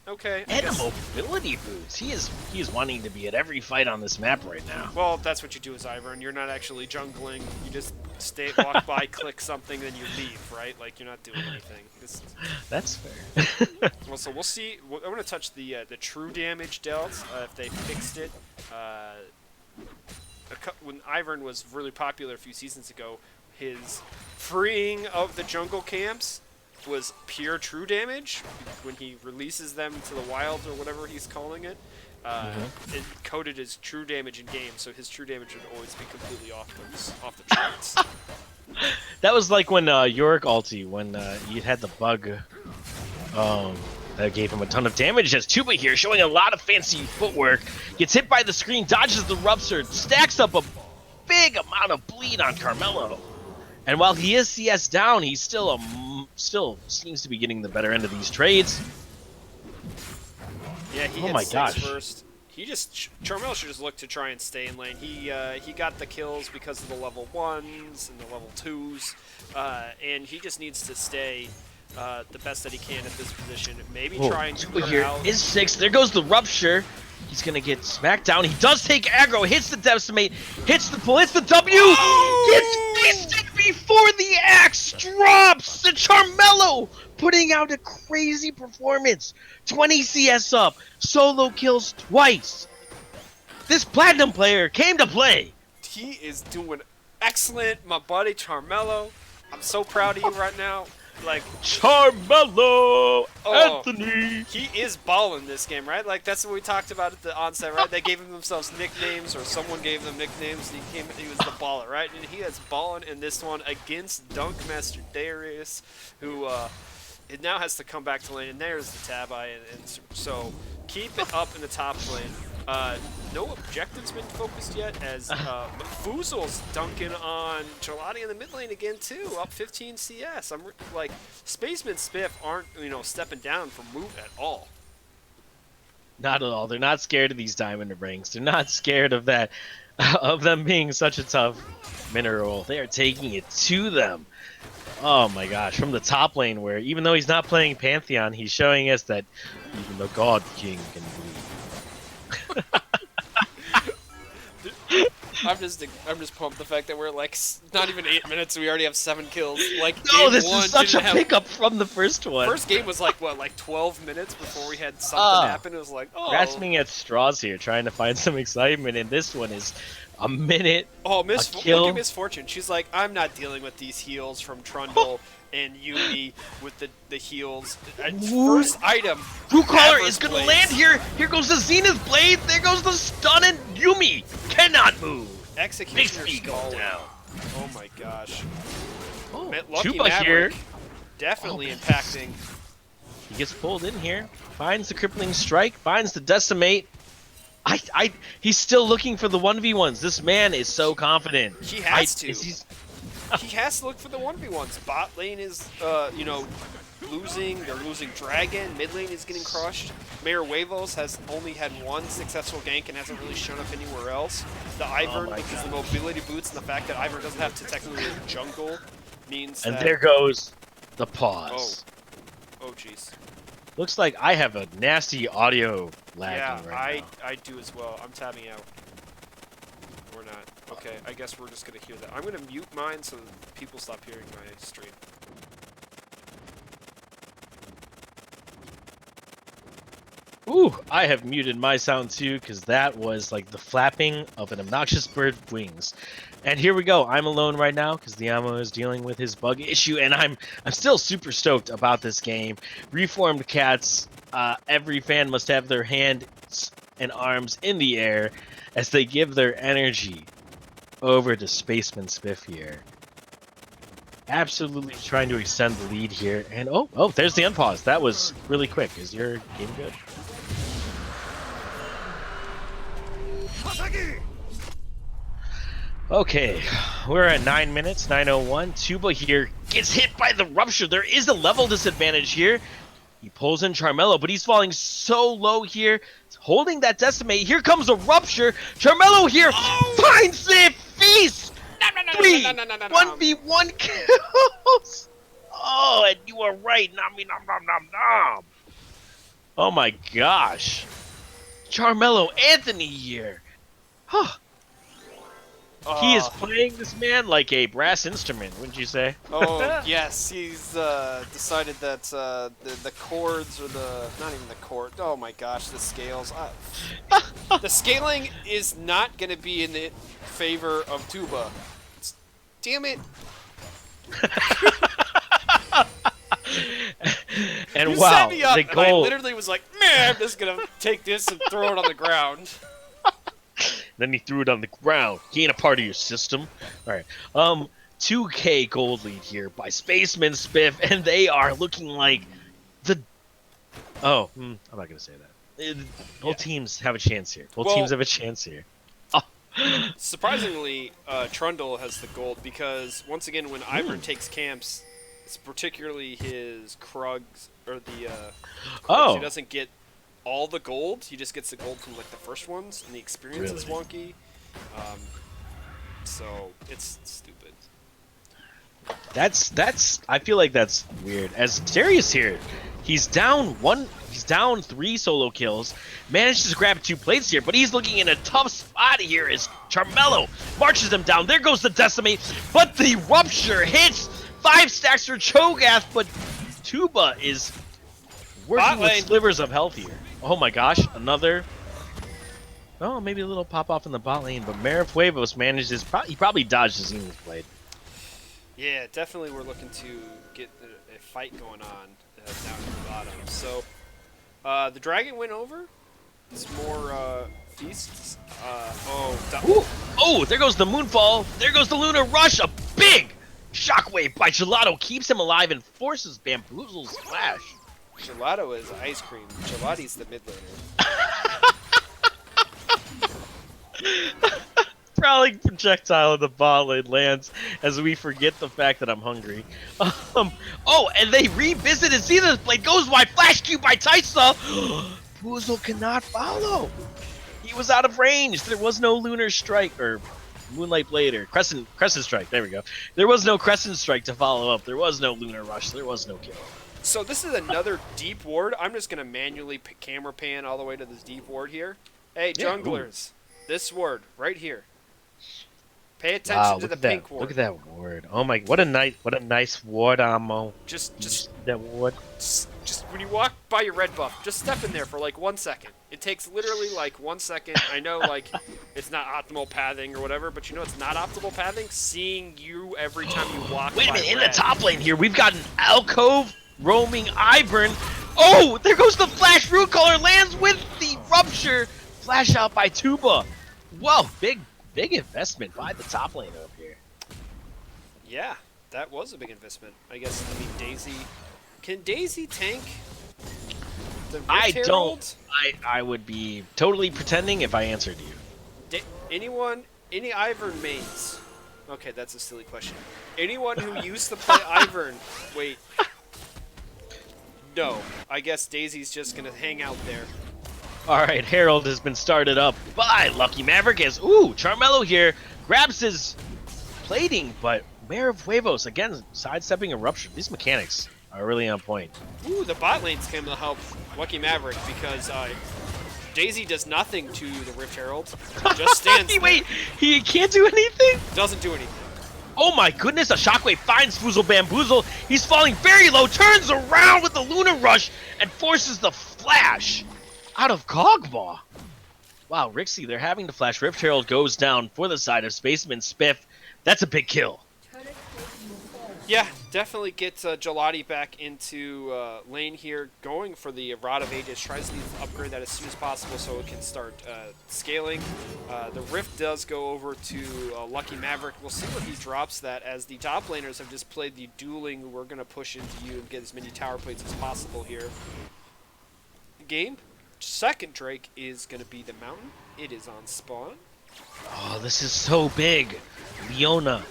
Okay. And a mobility boost. He is wanting to be at every fight on this map right now. Well, that's what you do as Ivern. You're not actually jungling. You just walk by, click something, then you leave, right? Like, you're not doing anything. That's fair. Well, so we'll see. I'm going to touch the true damage dealt, if they fixed it. When Ivern was really popular a few seasons ago, his freeing of the jungle camps was pure true damage. When he releases them to the wild or whatever he's calling it, it coded as true damage in game, so his true damage would always be completely off the charts. That was like when Yorick ulti, when you had the bug that gave him a ton of damage. As Tuba here showing a lot of fancy footwork, gets hit by the screen, dodges the Rupture, stacks up a big amount of bleed on Carmelo. And while he is CS down, he's still seems to be getting the better end of these trades. Yeah, he hit six first. Charmel should just look to try and stay in lane. He got the kills because of the level 1s and the level 2s, and he just needs to stay the best that he can at this position. Maybe try and clear out. Is 6. There goes the Rupture. He's going to get smacked down. He does take aggro, hits the Decimate, hits the pull, hits the W, gets wasted before the axe drops. The Charmello putting out a crazy performance. 20 CS up, solo kills twice. This Platinum player came to play. He is doing excellent, my buddy Charmello. I'm so proud of you right now. Like, Charmello Oh. Anthony. he is balling this game, right? Like, that's what we talked about at the onset, right? They gave themselves nicknames, or someone gave them nicknames. He was the baller, right? And he is balling in this one against Dunkmaster Darius, who it now has to come back to lane. And there's the tab eye, and so keep it up in the top lane. No objectives been focused yet, as Fuzel's dunking on Gelati in the mid lane again too, up 15 CS. Like, Spacemen Spiff aren't, stepping down from move at all. Not at all. They're not scared of these diamond rings. They're not scared of that, of them being such a tough mineral. They are taking it to them. Oh my gosh, from the top lane, where even though he's not playing Pantheon, he's showing us that even the God King can bleed. I'm just pumped the fact that we're like not even 8 minutes, we already have 7 kills. Like, No, game this one is such a didn't have- pickup from the first one. First game was like 12 minutes before we had something happen. It was like, Grasping at straws here, trying to find some excitement, and this one is a minute. look kill. at Miss Fortune. She's like, I'm not dealing with these heals from Trundle and Yumi with the heals. First item. Truecaller Adverse is gonna Blades. land here. Here goes the Zenith Blade. There goes the stun, and Yumi cannot move. Executioner Bixby goes stalling. down. Oh my gosh. Oh, Lucky Chupa Maverick here. definitely impacting. He gets pulled in here. Finds the crippling strike. Finds the decimate. He's still looking for the 1v1s. This man is so confident. He has to. He's- He has to look for the 1v1s. Bot lane is, losing. They're losing Dragon. Mid lane is getting crushed. Mayor Huevos has only had one successful gank and hasn't really shown up anywhere else. The Ivern, my because the mobility boots and the fact that Ivern doesn't have to technically jungle, means and that... there goes the pause. Oh, jeez. Looks like I have a nasty audio Yeah, lagging right now. I do as well. I'm tabbing out. Or not. Okay, I guess we're just going to hear that. I'm going to mute mine so that people stop hearing my stream. Ooh, I have muted my sound too, because that was like the flapping of an obnoxious bird's wings. And here we go. I'm alone right now because the ammo is dealing with his bug issue, and I'm still super stoked about this game. Reformed cats. Every fan must have their hands and arms in the air as they give their energy over to Spaceman Spiff here. Absolutely trying to extend the lead here, and oh, there's the unpause. That was really quick. Is your game good? Okay, we're at 9 minutes, 9:01. Tuba here gets hit by the rupture. There is a level disadvantage here. He pulls in Charmello, but he's falling so low here. He's holding that decimate. Here comes a rupture. Charmello here finds the feast. Three 1v1 kills. Oh, and you are right. Nom nom nom nom nom. Oh my gosh. Charmello Anthony here. Huh. He is playing this man like a brass instrument, wouldn't you say? Oh, yes, he's decided that the chords, or not even the chord, oh my gosh, the scales. The scaling is not going to be in the favor of Tuba. Damn it. And You wow, set me up, the and I goal. literally was like, man, I'm just going to take this and throw it on the ground. Then he threw it on the ground. He ain't a part of your system. All right. 2K gold lead here by Spacemen Spiff, and they are looking like the. Oh, I'm not gonna say that. Both teams have a chance here. Both teams have a chance here. Oh. Surprisingly, Trundle has the gold because, once again, when Ivern takes camps, it's particularly his Krugs, or the Krugs, he doesn't get all the gold. He just gets the gold from like the first ones, and the experience is wonky. So it's stupid. That's I feel like that's weird. As Darius here, he's down 3 solo kills, manages to grab 2 plates here, but he's looking in a tough spot here as Charmello marches him down. There goes the decimate, but the rupture hits 5 stacks for Cho'Gath, but Tuba is working with slivers of health here. Oh my gosh, another Oh, maybe a little pop off in the bot lane, but Huevos manages. He probably dodged the Zenith Blade. Yeah, definitely we're looking to get a fight going on down at the bottom. So, the dragon went over. It's more feasts. Ooh. Oh, there goes the Moonfall. There goes the Lunar Rush. A big shockwave by Gelato keeps him alive and forces Bamboozle's flash. Gelato is ice cream. Gelati's the mid laner. Prowling projectile in the bot lane lands as we forget the fact that I'm hungry. Oh, and they revisited Zenith Blade. Goes wide. Flash Q by Taisa. Boozle cannot follow. He was out of range. There was no Lunar Strike or Moonlight Blade or Crescent Strike. There we go. There was no Crescent Strike to follow up. There was no Lunar Rush. There was no kill. So this is another deep ward. I'm just going to manually camera pan all the way to this deep ward here. Hey, junglers. This ward right here. Pay attention to the pink ward. Look at that ward. Oh my! What a nice ward ammo. Just that ward. Just when you walk by your red buff, just step in there for like 1 second. It takes literally like 1 second. I know like it's not optimal pathing or whatever, but you know it's not optimal pathing. Seeing you every time you walk. Wait a minute! In the top lane here, we've got an alcove roaming Ivern. Oh, there goes the flash. Root Caller lands with the rupture. Flash out by Tuba. Whoa, big investment by the top lane up here. Yeah, that was a big investment. I guess, Daisy... Can Daisy tank the Rift Herald? I would be totally pretending if I answered you. Any Ivern mains? Okay, that's a silly question. Anyone who used to play Ivern... Wait. No. I guess Daisy's just gonna hang out there. Alright, Herald has been started up by Lucky Maverick as, Charmello here grabs his plating, but Mayor of Huevos, again, sidestepping a rupture. These mechanics are really on point. Ooh, the bot lane's came to help Lucky Maverick because Daisy does nothing to the Rift Herald. Just stands there. Wait, he can't do anything? Doesn't do anything. Oh my goodness, a shockwave finds Foozle Bamboozle. He's falling very low, turns around with the Lunar Rush, and forces the flash out of Kog'Maw. Wow, Rixie, they're having to flash. Rift Herald goes down for the side of Spacemen. Spiff, that's a big kill. Yeah, definitely gets Gelati back into lane here, going for the Rod of Aegis. Tries to upgrade that as soon as possible so it can start scaling. The Rift does go over to Lucky Maverick. We'll see what he drops that, as the top laners have just played the dueling, we're going to push into you and get as many tower plates as possible here. Game. Second Drake is going to be the mountain. It is on spawn. Oh, this is so big. Leona.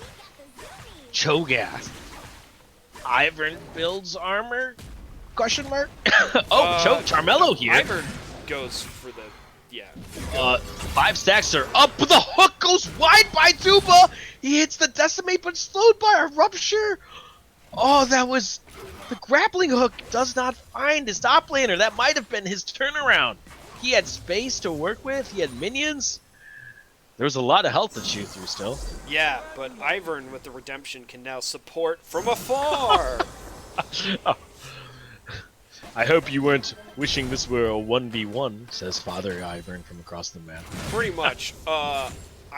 Cho'Gath. Ivern builds armor? Question mark? Charmello here. Ivern goes for the... Yeah. 5 stacks are up, but the hook goes wide by Tuba. He hits the decimate, but slowed by a rupture. Oh, that was... The grappling hook does not find his top laner. That might have been his turnaround. He had space to work with. He had minions. There was a lot of health to chew through still. Yeah, but Ivern with the redemption can now support from afar. Oh. I hope you weren't wishing this were a 1v1, says Father Ivern from across the map. Pretty much. I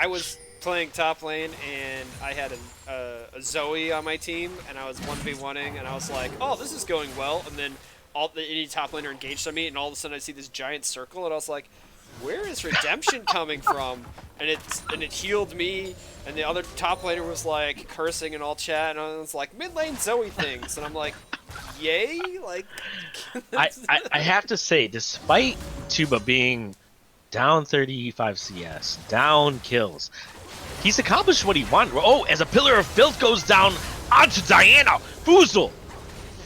was playing top lane, and I had a Zoe on my team, and I was 1v1ing, and I was like, oh, this is going well, and then any top laner engaged on me, and all of a sudden I see this giant circle, and I was like, where is redemption coming from? And it healed me, and the other top laner was like cursing in all chat, and I was like, mid lane Zoe things, and I'm like, yay? Like, I have to say, despite Tuba being down 35 CS, down kills, he's accomplished what he wanted. Oh, as a Pillar of Filth goes down onto Diana, Foozle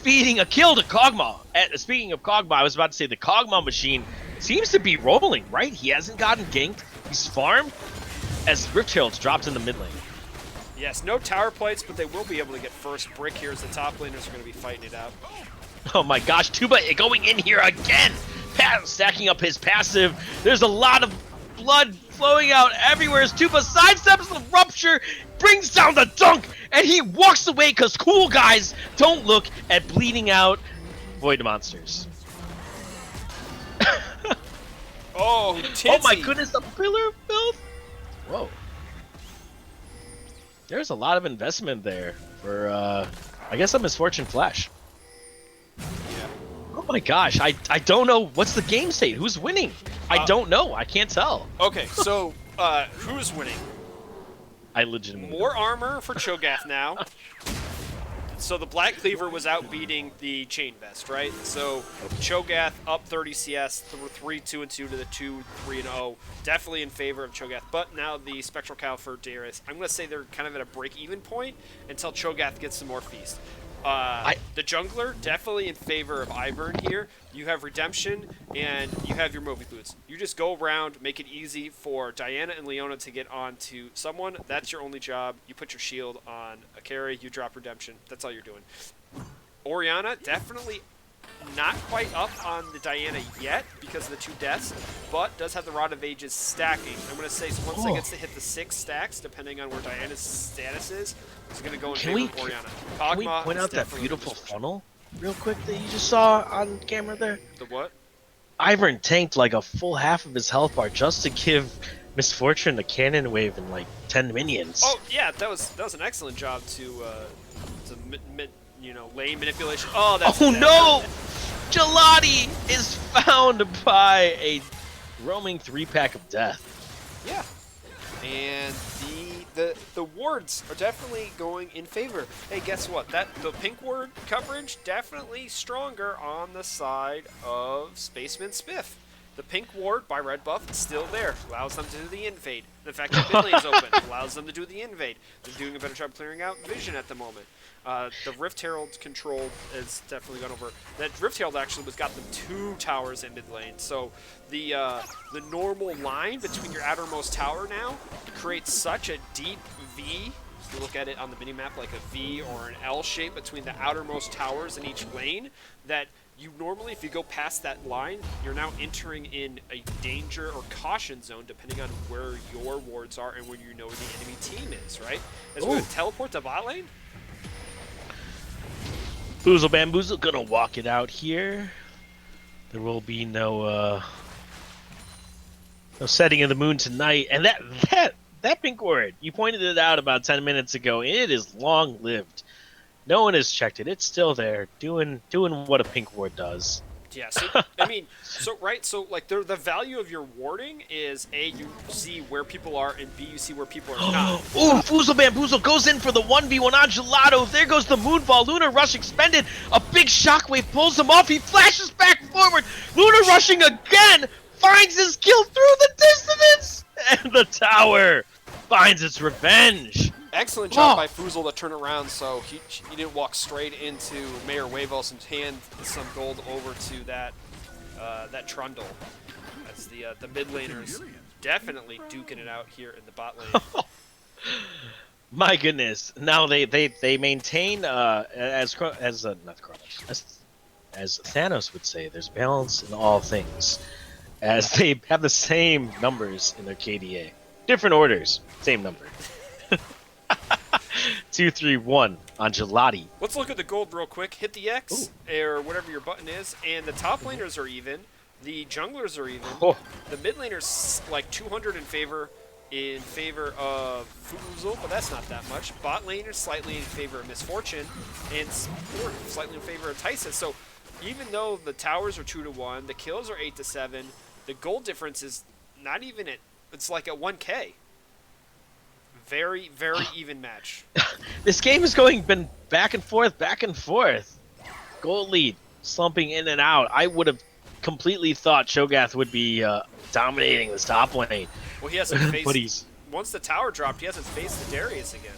feeding a kill to Kog'Maw. Speaking of Kog'Maw, I was about to say the Kog'Maw machine seems to be rolling, right? He hasn't gotten ganked. He's farmed as Rift Herald's dropped in the mid lane. Yes, no tower plates, but they will be able to get first brick here as the top laners are going to be fighting it out. Oh my gosh, Tuba going in here again! Stacking up his passive. There's a lot of blood flowing out everywhere as Tuba sidesteps the rupture, brings down the dunk, and he walks away because cool guys don't look at bleeding out Void Monsters. Oh, Tinsy. Oh my goodness, the pillar of filth! Whoa. There's a lot of investment there for, I guess a Misfortune Flash. Yeah. Oh my gosh, I don't know. What's the game state? Who's winning? I don't know. I can't tell. Okay, so who's winning? I legitimately More armor for Cho'Gath now. So the Black Cleaver was out beating the Chain Vest, right? So Cho'Gath up 30 CS, 3-2-2 to the 2-3-0. Definitely in favor of Cho'Gath. But now the Spectral Cowl for Darius, I'm going to say they're kind of at a break-even point until Cho'Gath gets some more feast. The jungler, definitely in favor of Ivern here. You have Redemption, and you have your Moby Boots. You just go around, make it easy for Diana and Leona to get onto someone. That's your only job. You put your shield on a carry, you drop Redemption. That's all you're doing. Orianna, definitely not quite up on the Diana yet because of the 2 deaths, but does have the Rod of Ages stacking. I'm going to say so once it gets to hit the 6 stacks, depending on where Diana's status is, it's going to go in favor of Orianna. Can we point out that beautiful funnel real quick that you just saw on camera there? The what? Ivern tanked like a full half of his health bar just to give Misfortune a cannon wave and like 10 minions. Oh yeah, that was an excellent job to lane manipulation. Oh, that's no! Gelati is found by a roaming 3-pack of death. Yeah, and the wards are definitely going in favor. Hey, guess what? The pink ward coverage definitely stronger on the side of Spacemen Spiff. The pink ward by red buff is still there. Allows them to do the invade. The fact that mid lane is open allows them to do the invade. They're doing a better job clearing out vision at the moment. The Rift Herald control is definitely gone over. That Rift Herald actually got them 2 towers in mid lane. So the normal line between your outermost tower now creates such a deep V. If you look at it on the minimap like a V or an L shape between the outermost towers in each lane, that you normally, if you go past that line, you're now entering in a danger or caution zone depending on where your wards are and where you know the enemy team is, right? As we teleport to bot lane. Boozle Bamboozle gonna walk it out here. There will be no setting of the moon tonight. And that pink word, you pointed it out about 10 minutes ago. It is long lived. No one has checked it. It's still there, doing what a pink ward does. Yeah, so, I mean, so like the value of your warding is A, you see where people are, and B, you see where people are not. Ooh, Foozle Bamboozle goes in for the 1v1 on Gelato. There goes the Moonfall. Luna Rush expended. A big shockwave pulls him off. He flashes back forward. Luna rushing again. Finds his kill through the distance. And the tower finds its revenge. Excellent job by Foozle to turn around so he didn't walk straight into Mayor Wavos and hand some gold over to that Trundle. As the mid laners definitely duking it out here in the bot lane. My goodness! Now they maintain as Thanos would say, there's balance in all things, as they have the same numbers in their KDA, different orders, same number. 2-3-1 on Gelati. Let's look at the gold real quick. Hit the X or whatever your button is, and the top laners are even. The junglers are even. The mid laners like 200 in favor of Foozle, but that's not that much. Bot laners slightly in favor of Misfortune, and support slightly in favor of Tysus. So even though the towers are 2-1, the kills are 8-7, the gold difference is not even it's like at 1K. Very, very even match. This game has been back and forth. Gold lead, slumping in and out. I would have completely thought Cho'Gath would be dominating this top lane. Well, he hasn't faced... but he's... Once the tower dropped, he hasn't faced the Darius again.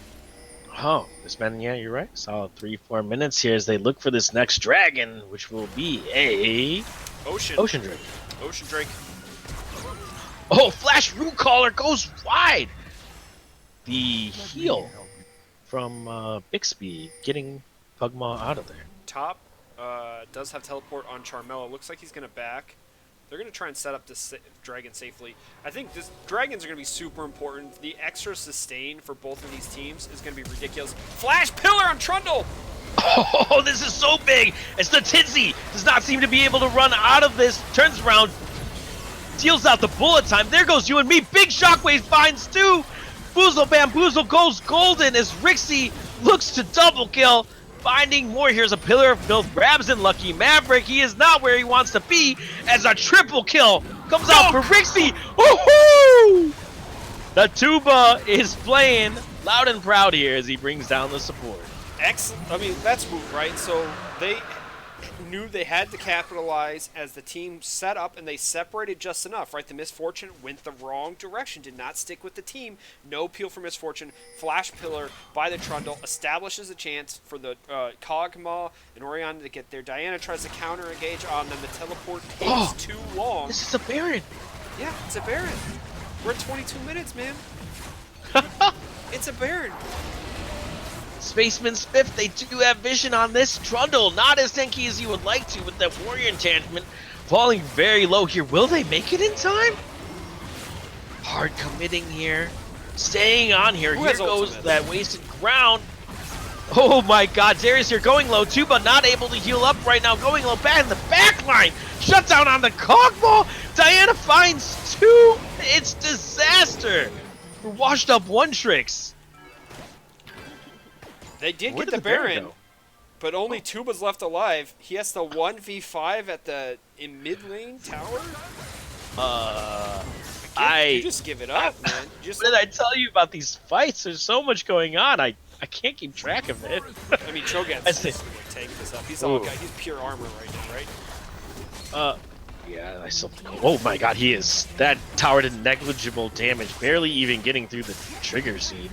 Oh, it's been, yeah, you're right. Solid 3-4 minutes here as they look for this next dragon, which will be a... Ocean Drake. Ocean Drake. Oh, Flash Root Caller goes wide! The heal from Bixby getting Pugma out of there. Top does have teleport on Charmelo. Looks like he's going to back. They're going to try and set up this dragon safely. I think this dragons are going to be super important. The extra sustain for both of these teams is going to be ridiculous. Flash Pillar on Trundle! Oh, this is so big! It's the Tinsy! Does not seem to be able to run out of this. Turns around. deals out the bullet time. There goes you and me. Big shockwave finds two. Boozle Bamboozle goes golden as Rixie looks to double kill. Finding more. Here's a pillar of filth. Grabs in Lucky Maverick. He is not where he wants to be as a triple kill comes out for Rixie. Woohoo! The tuba is playing loud and proud here as he brings down the support. Excellent. I mean, that's Woot, right? So they knew they had to capitalize as the team set up, and they separated just enough, right? The Misfortune went the wrong direction, did not stick with the team. No peel for Misfortune. Flash pillar by the Trundle establishes a chance for the Kog'Maw and Orion to get there. Diana tries to counter engage on them. The teleport takes too long. This is a Baron. Yeah, it's a Baron. We're at 22 minutes, man. It's a Baron. Spacemen Spiff, they do have vision on this Trundle. Not as tanky as you would like to with that Warrior Enchantment. Falling very low here. Will they make it in time? Hard committing here. Staying on here. Here goes that wasted ground. Oh my god, Darius here going low. Tuba not able to heal up right now. Going low bad in the back line. Shutdown on the Kog'Maw. Diana finds two. It's disaster for washed up one tricks. They did get the Baron, but only Tuba's left alive. He has the 1v5 at the mid lane tower. You just give it up, man. What did I tell you about these fights? There's so much going on. I can't keep track of it. I mean, Cho'Gath's taking this up. He's he's pure armor right now, right? Yeah, I still. Oh my god, he is. That tower did negligible damage, barely even getting through the trigger scene.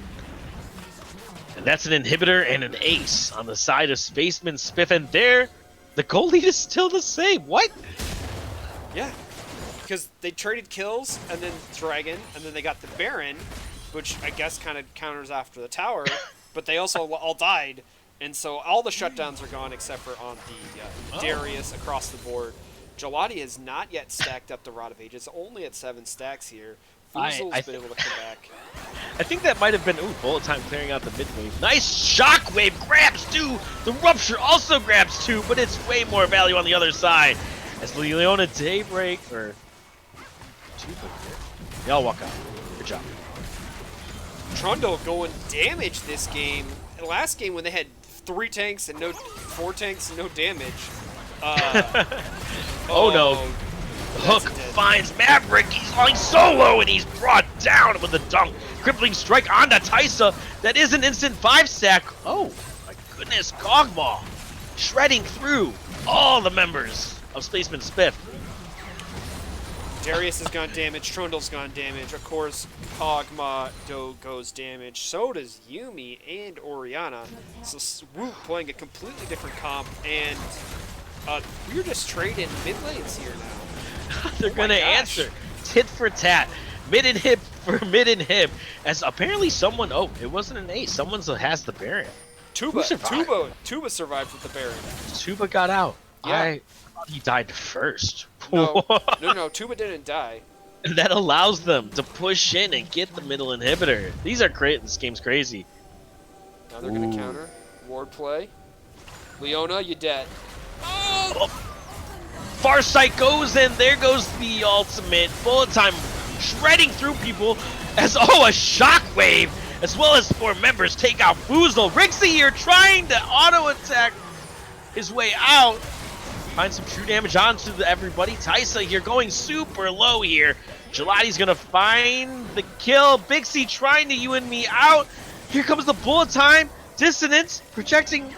And that's an inhibitor and an ace on the side of Spaceman Spiff, and there, the goal lead is still the same. What? Yeah, because they traded kills and then Dragon, and then they got the Baron, which I guess kind of counters after the tower, but they also all died, and so all the shutdowns are gone except for on the Darius across the board. Gelati has not yet stacked up the Rod of Ages, only at 7 stacks here. Fuzel's been able to come back. I think that might have been, bullet time clearing out the mid wave. Nice shockwave, grabs 2. The Rupture also grabs 2, but it's way more value on the other side. As Leona Daybreak, or 2, they all walk out. Good job. Trundle going damage this game. Last game when they had 4 tanks and no damage. Oh no. Hook finds Maverick. He's going solo, and he's brought down with a dunk. Crippling strike onto Taisa. That is an instant 5-stack. Oh, my goodness. Kog'Maw shredding through all the members of Spaceman Spiff. Darius has gone damage. Trundle's gone damage. Of course, Kog'Maw goes damage. So does Yuumi and Oriana. So Woot playing a completely different comp, and we're just trading mid lanes here now. They're gonna answer tit for tat, mid and hip for mid and hip, as apparently someone. Oh, it wasn't an ace. Someone has the Baron. Tuba survived with the Baron. Tuba got out. Yeah. I thought he died first. No, Tuba didn't die. And that allows them to push in and get the middle inhibitor. These are great. This game's crazy. Now they're gonna counter ward play. Leona, you dead. Oh. Farsight goes in. There goes the ultimate. Bullet time shredding through people as, a shockwave, as well as 4 members take out Boozle. Rixie here trying to auto-attack his way out. Find some true damage onto everybody. Taisa here going super low here. Gelati's going to find the kill. Bixie trying to you and me out. Here comes the bullet time. Dissonance. Projecting.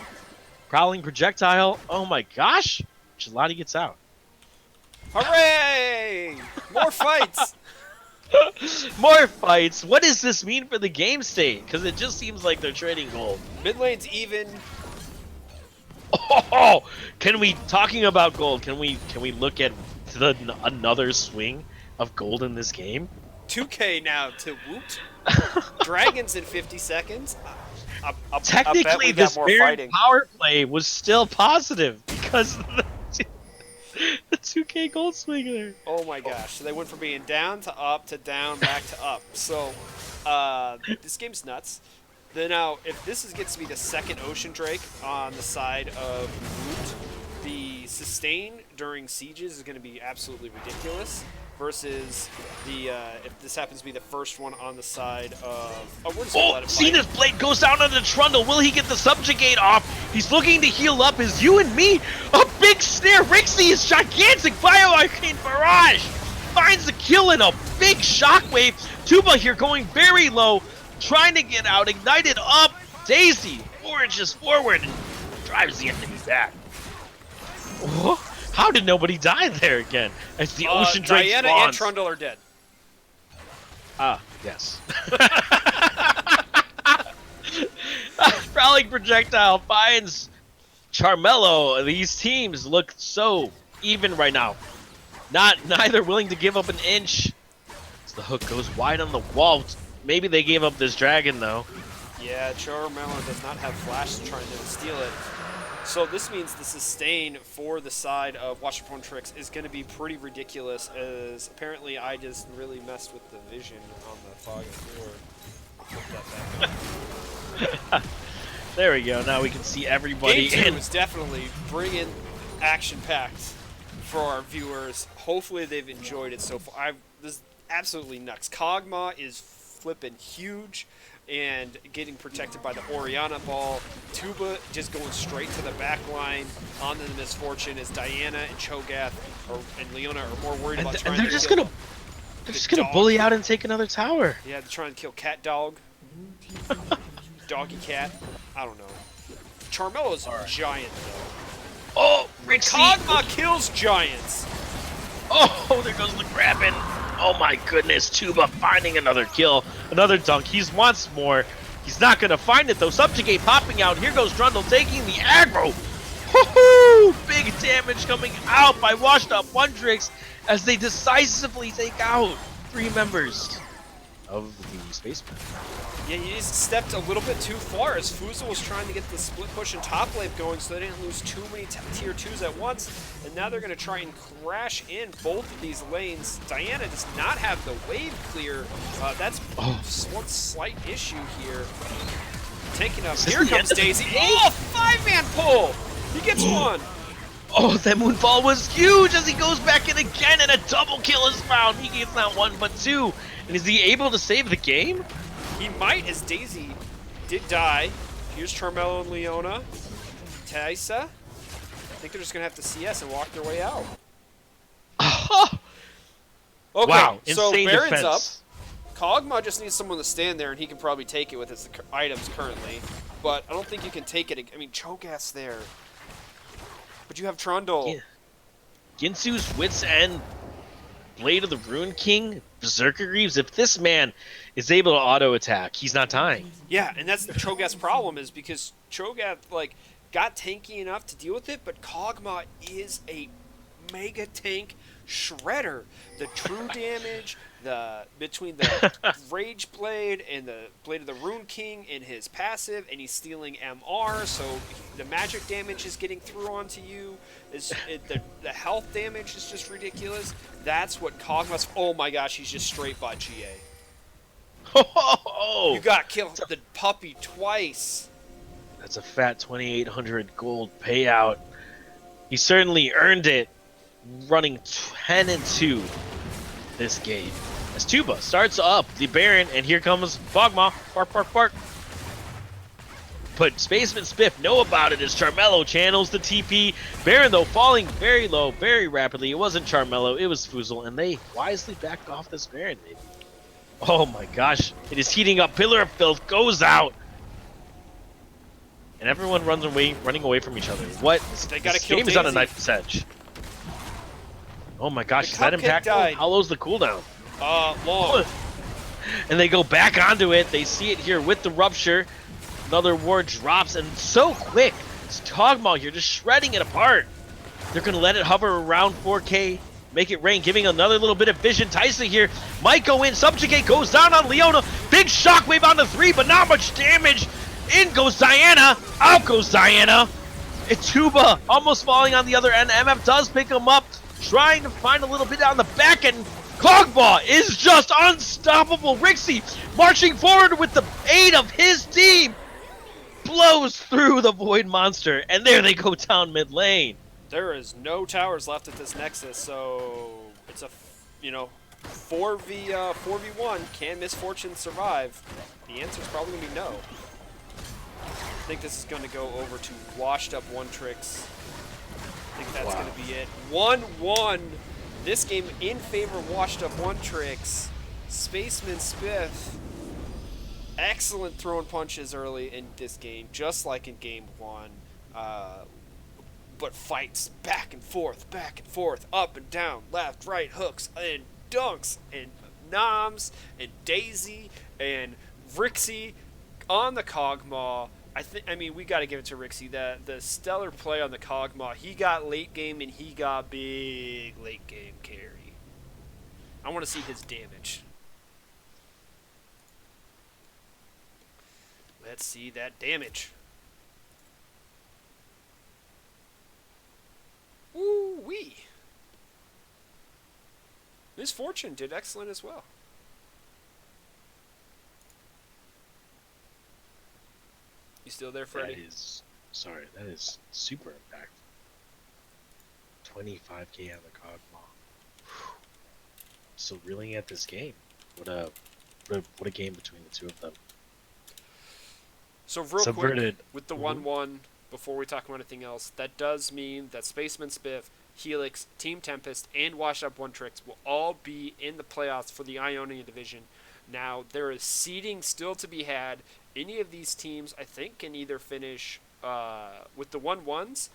Prowling projectile. Oh my gosh. Gelati gets out. Hooray! More fights! More fights. What does this mean for the game state? Because it just seems like they're trading gold. Mid lane's even. Oh, talking about gold? Can we look at another swing of gold in this game? 2K now to Woot. Dragons in 50 seconds. Technically, this Baron power play was still positive because of the 2K gold swing there. Oh my gosh. So they went from being down to up to down back to up. So this game's nuts. Now, if this gets to be the second Ocean Drake on the side of Woot, the sustain during sieges is going to be absolutely ridiculous. versus the if this happens to be the first one on the side of. Oh, we're just gonna let it fight. Cena's blade goes down on the Trundle. Will he get the subjugate off? He's looking to heal up his you and me. A big snare. Rixie is gigantic. Bio Arcane Barrage finds the kill in a big shockwave. Tuba here going very low, trying to get out. Ignited up. Daisy forages forward and drives the enemy back. Whoa. How did nobody die there again? As the Ocean Drake Diana spawns. and Trundle are dead. Ah, yes. Prowling projectile finds Charmello. These teams look so even right now. Neither willing to give up an inch. As the hook goes wide on the wall. Maybe they gave up this dragon though. Yeah, Charmello does not have flash trying to steal it. So this means the sustain for the side of Washington Tricks is going to be pretty ridiculous, as apparently I just really messed with the vision on the fog floor. There we go. Now we can see everybody. Game 2 is definitely bringing action-packed for our viewers. Hopefully they've enjoyed it so far. This is absolutely nuts. Kog'Maw is flipping huge and getting protected by the Oriana ball. Tuba just going straight to the back line on the misfortune as Diana and Cho'Gath and Leona are more worried about trying they're to just kill gonna bully out and take another tower. Yeah, they're trying to kill Cat Dog. Doggy Cat. I don't know. Charmello's a giant though. Oh, Rixie. Kog'Maw kills giants. Oh, there goes the grabbing. Oh my goodness, Tuba finding another kill. Another dunk. He wants more. He's not going to find it though. Subjugate popping out. Here goes Trundle taking the aggro. Woohoo! Big damage coming out by Washed Up Wondrix as they decisively take out 3 members of the Spacemen. Yeah, he just stepped a little bit too far as Fuzel was trying to get the split push and top wave going so they didn't lose too many tier 2s at once. And now they're going to try and crash in both of these lanes. Diana does not have the wave clear. That's one slight issue here. Taking up. Here comes Daisy. Oh, 5-man pull! He gets one. Oh, that moonfall was huge as he goes back in again and a double kill is found. He gets not 1 but 2. And is he able to save the game? He might, as Daisy did die. Here's Charmello and Leona. Taisa. I think they're just going to have to CS and walk their way out. Okay, wow, so insane Baron's defense. up. Kog'Maw just needs someone to stand there, and he can probably take it with his items currently. But I don't think you can take it. I mean, Cho'Gath's there. But you have Trundle. Yeah. Ginsu's Wits End, Blade of the Rune King, Berserker Greaves. If this man is able to auto attack, he's not dying. Yeah, and that's the Cho'Gath's problem, is because Cho'Gath got tanky enough to deal with it, but Kog'Maw is a mega tank shredder. The true damage, between the Rage Blade and the Blade of the Rune King in his passive, and he's stealing MR, so the magic damage is getting through onto you. The health damage is just ridiculous. That's what Kog'Maw's. Oh my gosh, he's just straight bot GA. You got killed the puppy twice. That's a fat 2,800 gold payout. He certainly earned it, running 10-2 this game. As Tuba starts up the Baron, and here comes Kog'Maw. Bark, bark, bark. But Spaceman Spiff know about it as Charmello channels the TP. Baron, though, falling very low, very rapidly. It wasn't Charmello, it was Fuzel, and they wisely backed off this Baron, maybe. Oh my gosh, it is heating up. Pillar of Filth goes out. And everyone running away from each other. What? They gotta this kill game is on a Daisy. knife's edge. Oh my gosh, The is that Cupcake impactful? died. How low's the cooldown? Long. And they go back onto it. They see it here with the Rupture. Another ward drops, and so quick. It's Kog'Maw here, just shredding it apart. They're going to let it hover around 4K. Make it rain, giving another little bit of vision. Tyson here might go in. Subjugate goes down on Leona. Big shockwave on the 3, but not much damage. In goes Diana. Out goes Diana. It's Tuba almost falling on the other end. MF does pick him up, trying to find a little bit on the back end. Kog'Maw is just unstoppable. Rixie marching forward with the aid of his team. Blows through the Void Monster, and there they go down mid lane. There is no towers left at this Nexus, so it's a 4v1, can Misfortune survive? The answer is probably going to be no. I think this is going to go over to washed up one tricks. I think that's going to be it. 1-1. This game in favor of washed up one tricks. Spaceman Spiff. Excellent throwing punches early in this game, just like in game one. But fights back and forth, up and down, left, right, hooks, and dunks, and noms, and Daisy, and Rixie on the Cogmaw. I mean, we got to give it to Rixie. The stellar play on the Cogmaw. He got late game, and he got big late game carry. I want to see his damage. Let's see that damage. Woo-wee. Misfortune did excellent as well. You still there, Freddy? That is super impactful. 25k on the Cogmaw. So reeling at this game. What a game between the two of them. So real quick, with the 1-1, before we talk about anything else, that does mean that Spaceman Spiff, Helix, Team Tempest, and Washed Up One Tricks will all be in the playoffs for the Ionian division. Now, there is seeding still to be had. Any of these teams, I think, can either finish with the 1-1s.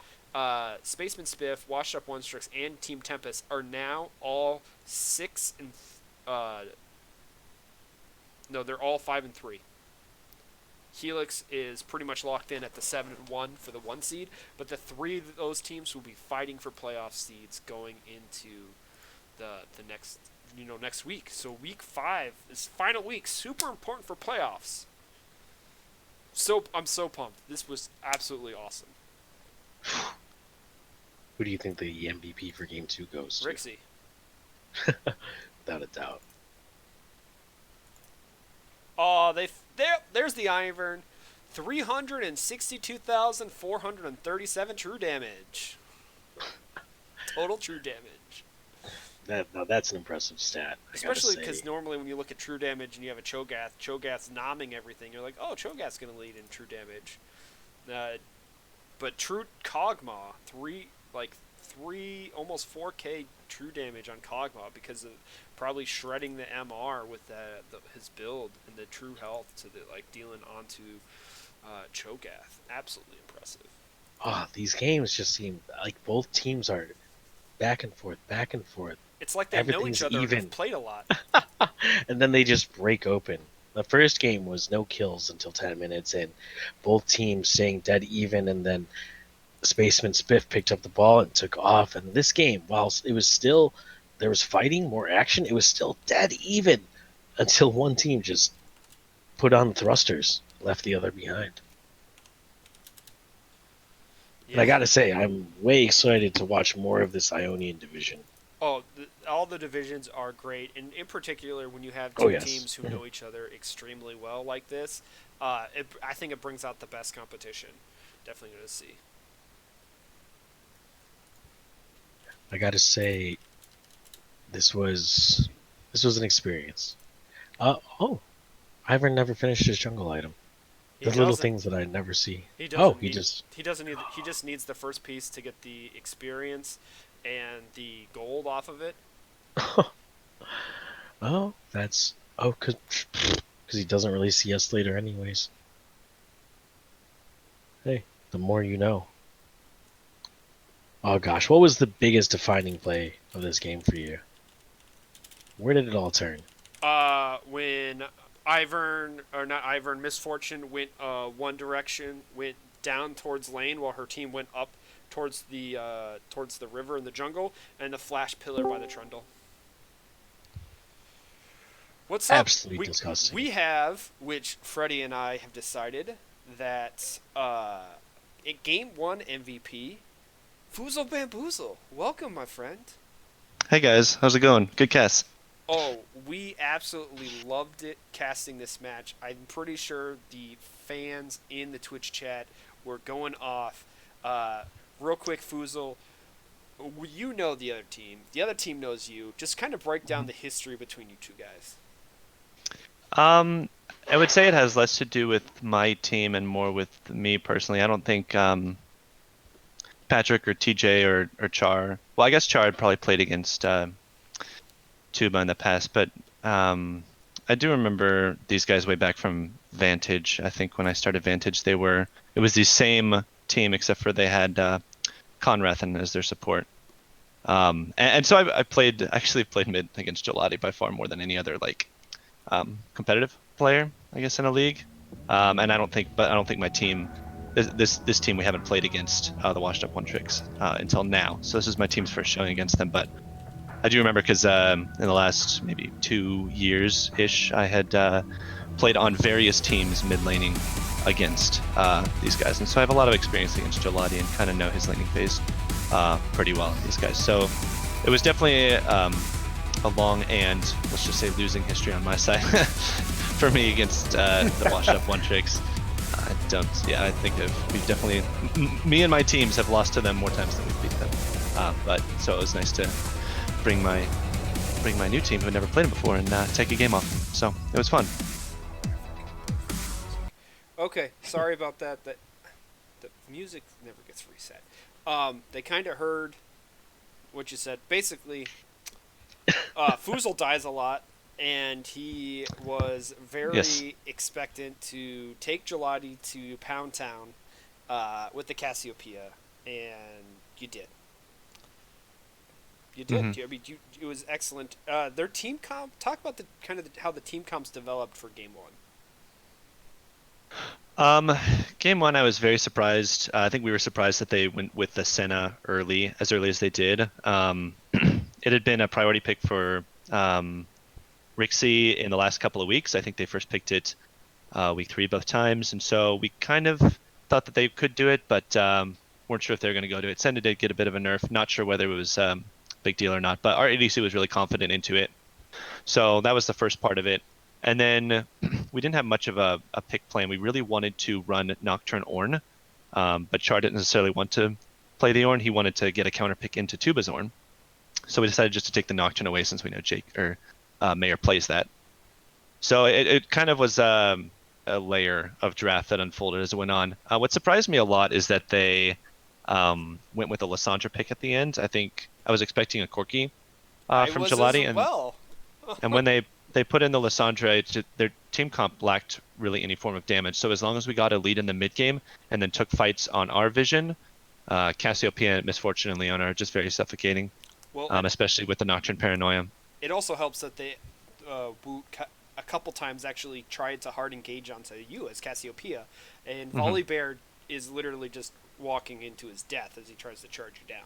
Spaceman Spiff, Washed Up One Tricks, and Team Tempest are now all 6 and... no, they're all 5-3. Helix is pretty much locked in at the 7-1 for the 1 seed, but the 3 of those teams will be fighting for playoff seeds going into the next week. So week 5 is final week, super important for playoffs. So I'm so pumped. This was absolutely awesome. Who do you think the MVP for Game 2 goes to? Rixie. Without a doubt. Oh, there's the Ivern. 362,437 true damage. Total true damage. That's an impressive stat. Especially because normally when you look at true damage and you have a Cho'Gath nomming everything, you're like, oh, Cho'Gath's going to lead in true damage. But true Cogmaw, almost 4k true damage on Cogmaw because of probably shredding the MR with his build and the true health to dealing onto Cho'Gath. Absolutely impressive. Oh, these games just seem like both teams are back and forth. It's like they know each other and have played a lot. And then they just break open. The first game was no kills until 10 minutes in. Both teams staying dead even, and then Spaceman Spiff picked up the ball and took off. And this game, while it was still, there was fighting, more action, it was still dead even until one team just put on thrusters, left the other behind. Yeah. And I gotta say, I'm way excited to watch more of this Ionian division. Oh, all the divisions are great, and in particular, when you have two teams who know each other extremely well like this, I think it brings out the best competition. Definitely going to see. I gotta say, this was an experience. Ivern never finished his jungle item. The little things that I never see. He just needs the first piece to get the experience and the gold off of it. Because he doesn't really see us later anyways. Hey, the more you know. Oh gosh, what was the biggest defining play of this game for you? Where did it all turn? When Misfortune went one direction, went down towards lane while her team went up towards the river in the jungle, and the flash pillar by the Trundle. What's up? Absolutely disgusting. We have, which Freddie and I have decided, that in Game 1 MVP, Foozle Bamboozle. Welcome, my friend. Hey guys, how's it going? Good cast. Oh, we absolutely loved it casting this match. I'm pretty sure the fans in the Twitch chat were going off. Real quick, Foozle, You know the other team. The other team knows you. Just kind of break down the history between you two guys. Um, I would say it has less to do with my team and more with me personally. I don't think Patrick or TJ or Char. Well, I guess Char had probably played against Tuba in the past, but I do remember these guys way back from Vantage. I think when I started Vantage, it was the same team except for they had Conrathen as their support. And so I actually played mid against Gelati by far more than any other like competitive player, I guess, in a league. And I don't think my team, this team we haven't played against the Washed Up One Tricks until now. So this is my team's first showing against them. But I do remember because in the last maybe 2 years ish, I had played on various teams mid laning against these guys, and so I have a lot of experience against Gelati and kind of know his laning phase pretty well. These guys, so it was definitely a long and let's just say losing history on my side for me against the washed up one tricks. I don't. Yeah, I think we've definitely me and my teams have lost to them more times than we've beat them. But so it was nice to bring my new team who had never played them before and take a game off. So it was fun. Okay, sorry about that. That the music never gets reset. They kind of heard what you said. Basically, Fuzel dies a lot, and he was very Yes. expectant to take Gelati to Pound Town with the Cassiopeia, and you did. You did. hmm I mean, it was excellent. Their team comp. Talk about the kind of how the team comps developed for Game One. Um, Game one, I was very surprised. I think we were surprised that they went with the Senna as early as they did. It had been a priority pick for Rixie in the last couple of weeks. I think they first picked it week 3 both times, and so we kind of thought that they could do it, but weren't sure if they were going to go to it. Senna did get a bit of a nerf. Not sure whether it was a big deal or not, but our ADC was really confident into it. So that was the first part of it. And then we didn't have much of a pick plan. We really wanted to run Nocturne Ornn, but Char didn't necessarily want to play the Ornn. He wanted to get a counter pick into Tuba's Ornn. So we decided just to take the Nocturne away since we know Jake or Mayor plays that. So it kind of was a layer of draft that unfolded as it went on. What surprised me a lot is that they went with a Lissandra pick at the end. I think I was expecting a Corki I from was Gelati, as well. and when they put in the Lissandra, their team comp lacked really any form of damage. So as long as we got a lead in the mid game and then took fights on our vision, Cassiopeia, Misfortune, and Leona are just very suffocating, Well, especially with the Nocturne Paranoia. it also helps that they a couple times actually tried to hard engage onto you as Cassiopeia, and Volibear is literally just walking into his death as he tries to charge you down.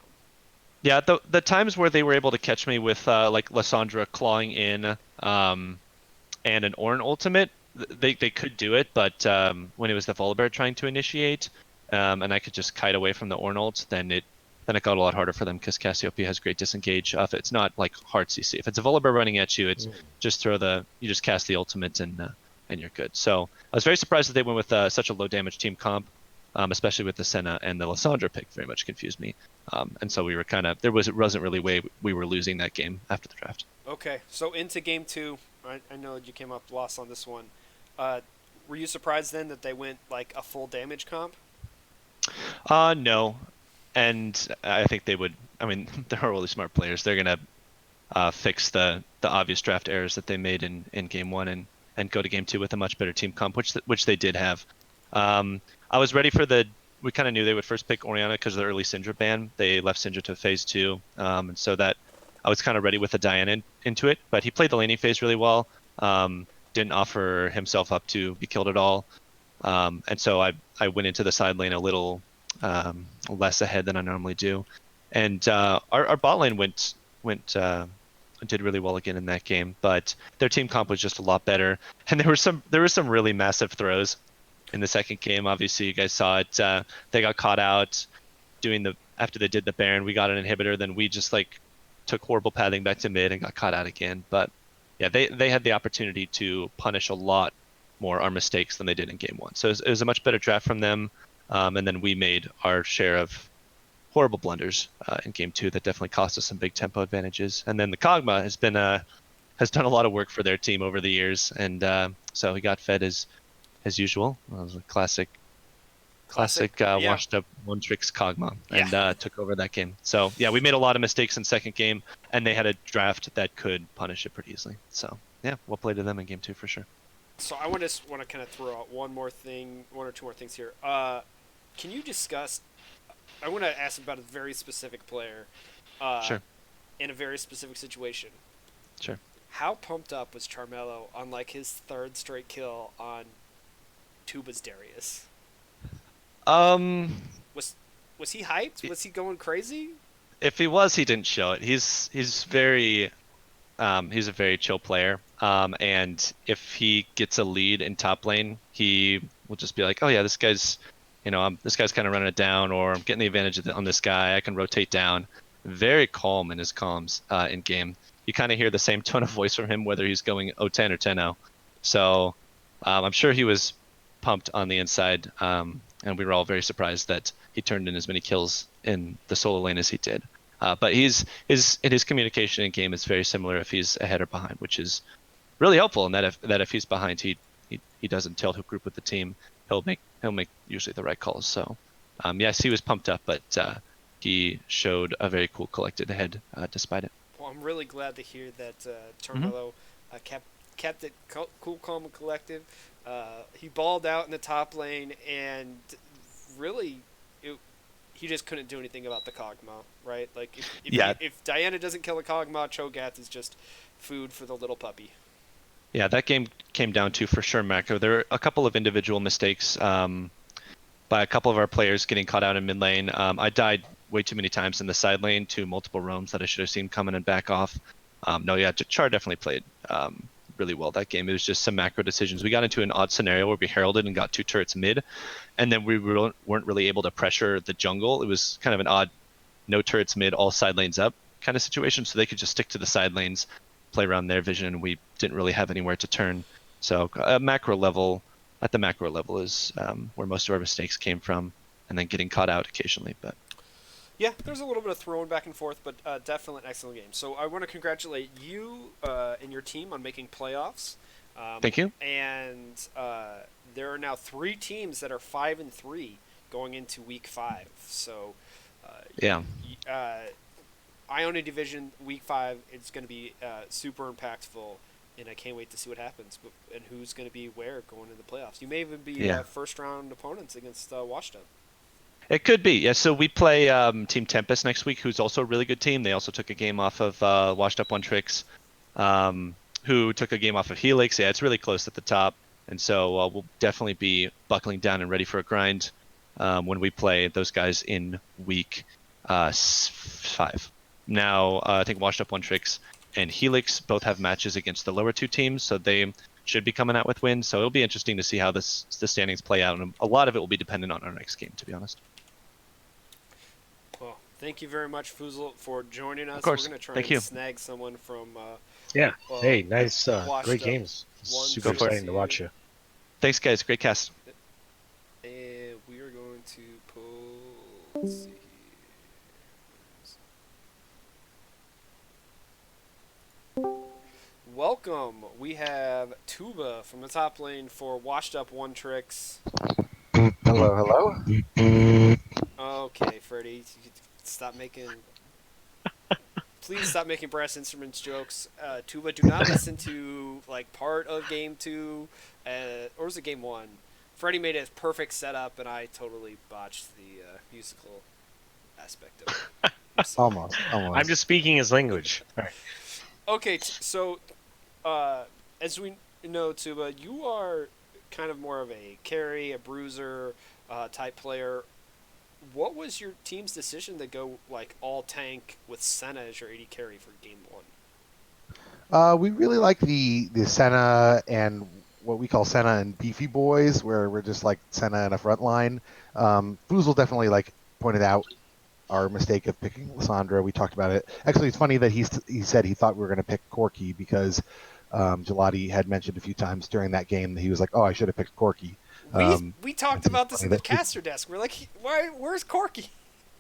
Yeah, the times where they were able to catch me with like Lissandra clawing in and an Ornn ultimate, they could do it, but when it was the Volibear trying to initiate, and I could just kite away from the Ornn ult, then it got a lot harder for them because Cassiopeia has great disengage. If it's not like hard CC, if it's a Volibear running at you, it's just you just cast the ultimate and you're good. So I was very surprised that they went with such a low damage team comp, especially with the Senna and the Lissandra pick. Very much confused me, and so we were wasn't really way we were losing that game after the draft. Okay, so into game two, I know you came up lost on this one. Were you surprised then that they went like a full damage comp? No, and I think they would. I mean, they're really smart players. They're gonna fix the obvious draft errors that they made in game one and go to game two with a much better team comp, which they did have. I was ready for we kind of knew they would first pick Orianna because of the early Syndra ban. They left Syndra to phase 2, and so that I was kind of ready with the Diana into it. But he played the laning phase really well. Didn't offer himself up to be killed at all, and so I went into the side lane a little less ahead than I normally do. And our bot lane did really well again in that game, but their team comp was just a lot better. And there were some really massive throws in the second game. Obviously, you guys saw it. They got caught out after they did the Baron. We got an inhibitor, then we just like took horrible pathing back to mid and got caught out again. But yeah, they had the opportunity to punish a lot more our mistakes than they did in game one. So it was a much better draft from them. And then we made our share of horrible blunders in game 2 that definitely cost us some big tempo advantages. And then the Kog'Maw has done a lot of work for their team over the years, and so he got fed as usual. It was a classic Yeah. washed up one tricks Kog'Maw, Yeah. and took over that game. So yeah, we made a lot of mistakes in second game, and they had a draft that could punish it pretty easily. So yeah, well played to them in game 2 for sure. So I want to kind of throw out one or two more things here. Can you discuss? I want to ask about a very specific player. Sure. In a very specific situation. Sure. How pumped up was Charmelo on like his third straight kill on Tuba's Darius? Um, Was he hyped? Was he going crazy? if he was, he didn't show it. He's a very chill player. And if he gets a lead in top lane, he will just be like, oh yeah, this guy's kind of running it down, or I'm getting the advantage on this guy. I can rotate down. Very calm in his comms in game. You kind of hear the same tone of voice from him, whether he's going 0-10 or 10-0. So I'm sure he was pumped on the inside, and we were all very surprised that he turned in as many kills in the solo lane as he did. But his communication in game is very similar if he's ahead or behind, which is really helpful. In that if he's behind, he doesn't tell he'll group with the team. He'll make usually the right calls. So yes, he was pumped up, but he showed a very cool collected head despite it. Well, I'm really glad to hear that Charmelo kept it cool, calm, and collective. He balled out in the top lane, and really, he just couldn't do anything about the Kog'Maw, right? Like, if Diana doesn't kill the Kog'Maw, Cho'Gath is just food for the little puppy. Yeah, that game came down to, for sure, macro. There were a couple of individual mistakes by a couple of our players getting caught out in mid lane. I died way too many times in the side lane to multiple roams that I should have seen coming and back off. Char definitely played really well that game. It was just some macro decisions. We got into an odd scenario where we heralded and got 2 turrets mid, and then we weren't really able to pressure the jungle. It was kind of an odd no turrets mid, all side lanes up kind of situation, so they could just stick to the side lanes, play around their vision, and we didn't really have anywhere to turn. So at the macro level is where most of our mistakes came from, and then getting caught out occasionally. But yeah, there's a little bit of throwing back and forth, but definitely an excellent game. So I want to congratulate you and your team on making playoffs. Thank you. And there are now 3 teams that are 5-3 going into week 5. So Ionian Division week 5 is going to be super impactful, and I can't wait to see what happens and who's going to be where going into the playoffs. You may even be first round opponents against Washed Up. It could be, yeah. So we play Team Tempest next week, who's also a really good team. They also took a game off of Washed Up One Tricks, who took a game off of Helix. Yeah, it's really close at the top, and so we'll definitely be buckling down and ready for a grind when we play those guys in week 5. Now, I think Washed Up One Tricks and Helix both have matches against the lower 2 teams, so they should be coming out with wins. So it'll be interesting to see how the standings play out, and a lot of it will be dependent on our next game, to be honest. Well, thank you very much, Fuzel, for joining us. Of course. We're going to try Thank and you. snag someone from Hey, nice, great Up games. One Super Go for it. exciting to watch you. Thanks, guys. Great cast. And we are going to pull. Let's see here. Welcome. We have Tuba from the top lane for Washed Up One Tricks. Hello. Okay, Freddie, stop making. Please stop making brass instruments jokes. Tuba, do not listen to like part of game 2, or was it game 1? Freddie made a perfect setup, and I totally botched the musical aspect of it. Almost. I'm just speaking his language. All right. Okay, so as we know, Tuba, you are kind of more of a carry, a bruiser type player. What was your team's decision to go like all tank with Senna as your AD carry for game 1? We really like the Senna and what we call Senna and Beefy Boys, where we're just like Senna in a front line. Fuzel definitely like pointed out our mistake of picking Lissandra. We talked about it. Actually, it's funny that he said he thought we were going to pick Corki because Gelati had mentioned a few times during that game that he was like, "Oh, I should have picked Corki." We talked about this at the caster desk. We're like, where's Corki?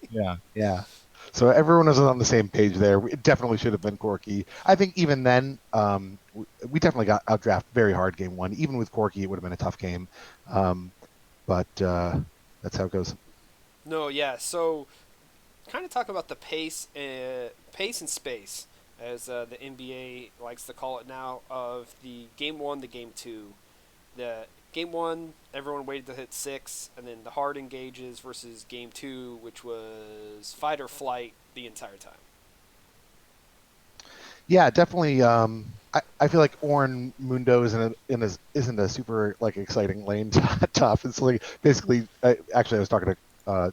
Yeah. So everyone was on the same page there. It definitely should have been Corky. I think even then, we definitely got outdrafted very hard game one. Even with Corky, it would have been a tough game. Um, but that's how it goes. No, yeah. So kind of talk about the pace and space, as the NBA likes to call it now, of the game one to game two. The game one, everyone waited to hit six, and then the hard engages versus game two, which was fight or flight the entire time. Yeah, definitely. I feel like Orin Mundo isn't a super like exciting lane top. It's like basically. Actually, I was talking to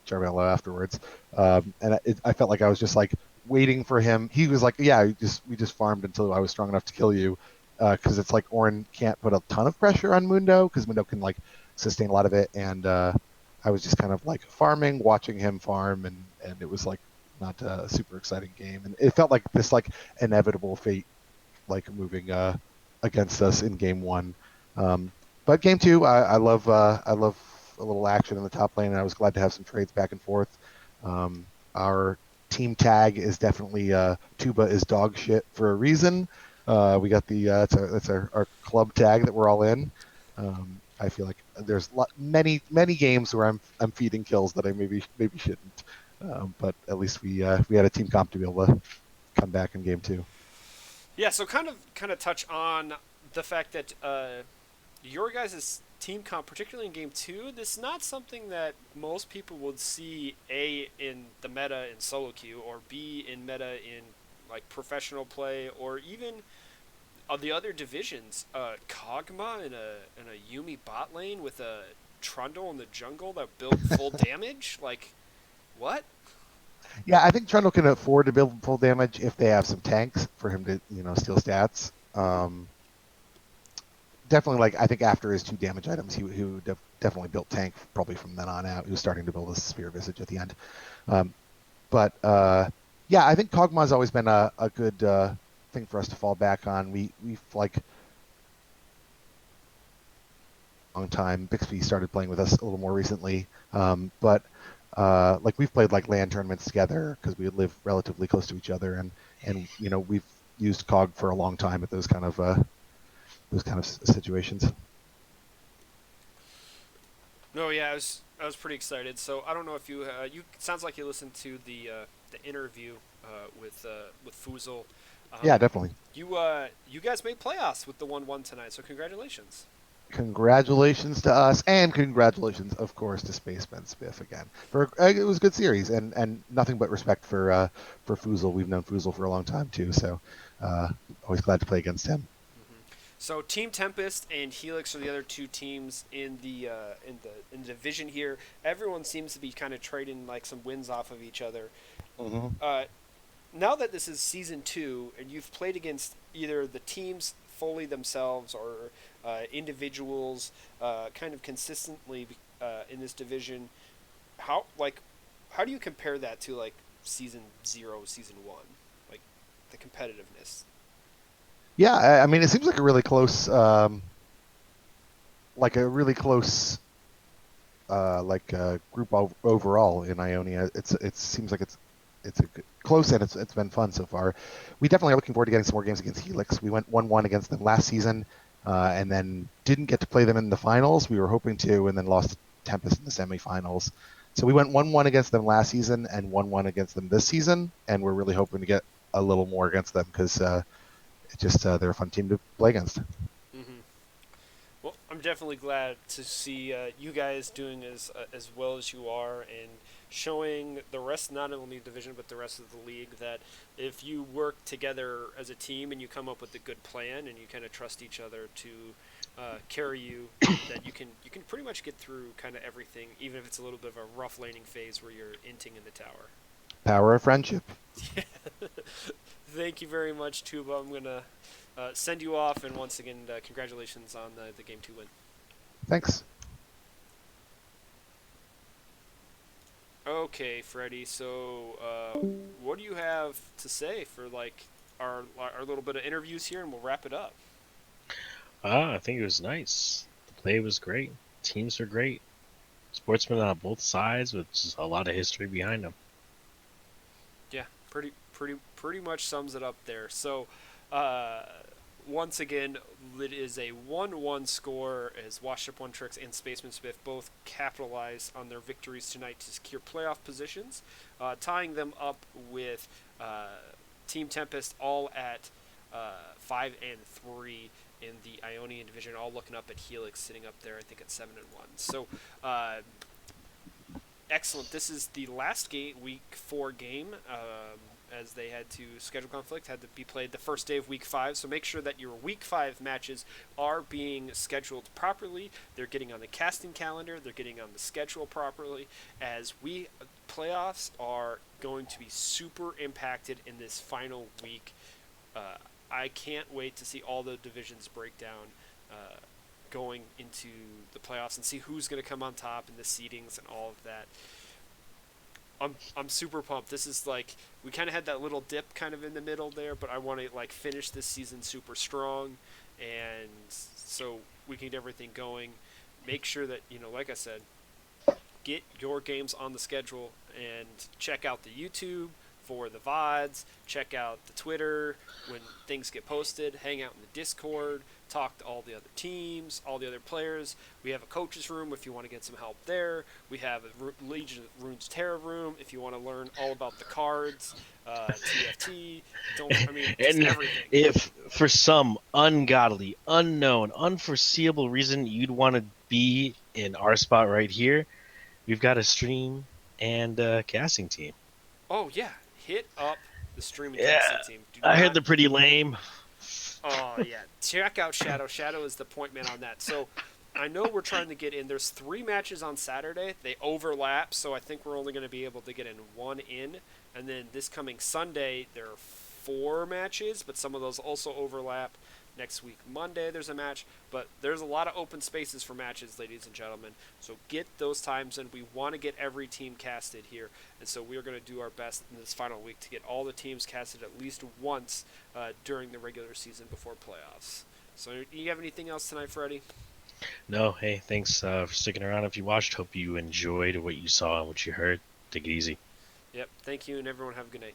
Jarmello afterwards, and I felt like I was just like waiting for him. He was like, "Yeah, we just farmed until I was strong enough to kill you," because it's like Orin can't put a ton of pressure on Mundo because Mundo can like sustain a lot of it, and I was just kind of like farming, watching him farm, and it was like not a super exciting game, and it felt like this like inevitable fate like moving against us in game one. Um, but game two, I love a little action in the top lane, and I was glad to have some trades back and forth. Our team tag is definitely Tuba is dog shit for a reason. We got the that's our club tag that we're all in. I feel like there's many games where I'm feeding kills that I maybe shouldn't. But at least we had a team comp to be able to come back in game two. Yeah, so kind of touch on the fact that your guys' team comp, particularly in game two, this is not something that most people would see A in the meta in solo queue, or B in meta in like professional play, or even of the other divisions. Kog'Maw in a Yumi bot lane with a Trundle in the jungle that built full damage. Like what? Yeah, I think Trundle can afford to build full damage if they have some tanks for him to, steal stats. Mm-hmm. Definitely, like I think after his two damage items, he definitely built tank probably from then on out. He was starting to build a Spear Visage at the end. Um, but yeah, I think Kog'Maw's always been a good thing for us to fall back on. We've like long time. Bixby started playing with us a little more recently, but like we've played like LAN tournaments together because we live relatively close to each other, and we've used Cog for a long time at those kind of situations. No, yeah, I was pretty excited. So I don't know if you sounds like you listened to the interview with Fuzel. Yeah, Um, definitely. you guys made playoffs with the 1-1 tonight, so congratulations. Congratulations to us, and congratulations, of course, to Spacemen Spiff again. For it was a good series, and nothing but respect for Fuzel. We've known Fuzel for a long time too, so always glad to play against him. So Team Tempest and Helix are the other two teams in the division here. Everyone seems to be kind of trading like some wins off of each other. Mm-hmm. Uh, Now that this is season two, and you've played against either the teams fully themselves or individuals, kind of consistently in this division, how like how do you compare that to like season zero, season one, like the competitiveness? Yeah, I mean, it seems like a really close like group overall in Ionia. It seems like it's a close, and it's been fun so far. We definitely are looking forward to getting some more games against Helix. We went 1-1 against them last season, and then didn't get to play them in the finals. We were hoping to, and then lost to Tempest in the semifinals. So we went 1-1 against them last season and 1-1 against them this season, and we're really hoping to get a little more against them because it just they're a fun team to play against. Mm-hmm. Well, I'm definitely glad to see you guys doing as well as you are, and showing the rest, not only the division but the rest of the league, that if you work together as a team and you come up with a good plan and you kind of trust each other to carry you, that you can pretty much get through kind of everything, even if it's a little bit of a rough laning phase where you're inting in the tower. Power of friendship. Thank you very much, Tuba. I'm gonna send you off, and once again, congratulations on the game two win. Thanks. Okay, Freddie. So, what do you have to say for like our little bit of interviews here, and we'll wrap it up. I think it was nice. The play was great. Teams are great. Sportsmen on both sides with just a lot of history behind them. Yeah, pretty much sums it up there. So, uh, once again, it is a 1-1 score as Washed Up One Tricks and Spaceman Spiff both capitalize on their victories tonight to secure playoff positions, tying them up with uh, Team Tempest all at 5-3 in the Ionian division, all looking up at Helix sitting up there, I think at 7-1. So, excellent. This is the last week 4 game, as they had to schedule conflict, had to be played the first day of week 5. So make sure that your week 5 matches are being scheduled properly. They're getting on the casting calendar. They're getting on the schedule properly, as we playoffs are going to be super impacted in this final week. I can't wait to see all the divisions break down. Going into the playoffs and see who's going to come on top and the seedings and all of that. I'm super pumped. This is like, we kind of had that little dip kind of in the middle there, but I want to like finish this season super strong, and so we can get everything going. Make sure that, like I said, get your games on the schedule and check out the YouTube for the VODs, check out the Twitter when things get posted, hang out in the Discord, talk to all the other teams, all the other players. We have a coach's room if you want to get some help there. We have a Legion of Runes Terra room if you want to learn all about the cards, TFT, just And everything. if for some ungodly, unknown, unforeseeable reason you'd want to be in our spot right here, we've got a stream and a casting team. Oh, yeah. Hit up the streaming Yeah, casting team. Do I heard not. they're pretty lame. Oh, yeah. Check out Shadow. Shadow is the point man on that. So I know we're trying to get in. There's 3 matches on Saturday. They overlap, so I think we're only going to be able to get in 1 in. And then this coming Sunday, there are 4 matches, but some of those also overlap. Next week, Monday, there's a match, but there's a lot of open spaces for matches, ladies and gentlemen. So get those times in. We want to get every team casted here, and so we are going to do our best in this final week to get all the teams casted at least once during the regular season before playoffs. So, you have anything else tonight, Freddie? No, hey, thanks for sticking around. If you watched, hope you enjoyed what you saw and what you heard. Take it easy. Yep. Thank you, and everyone have a good night.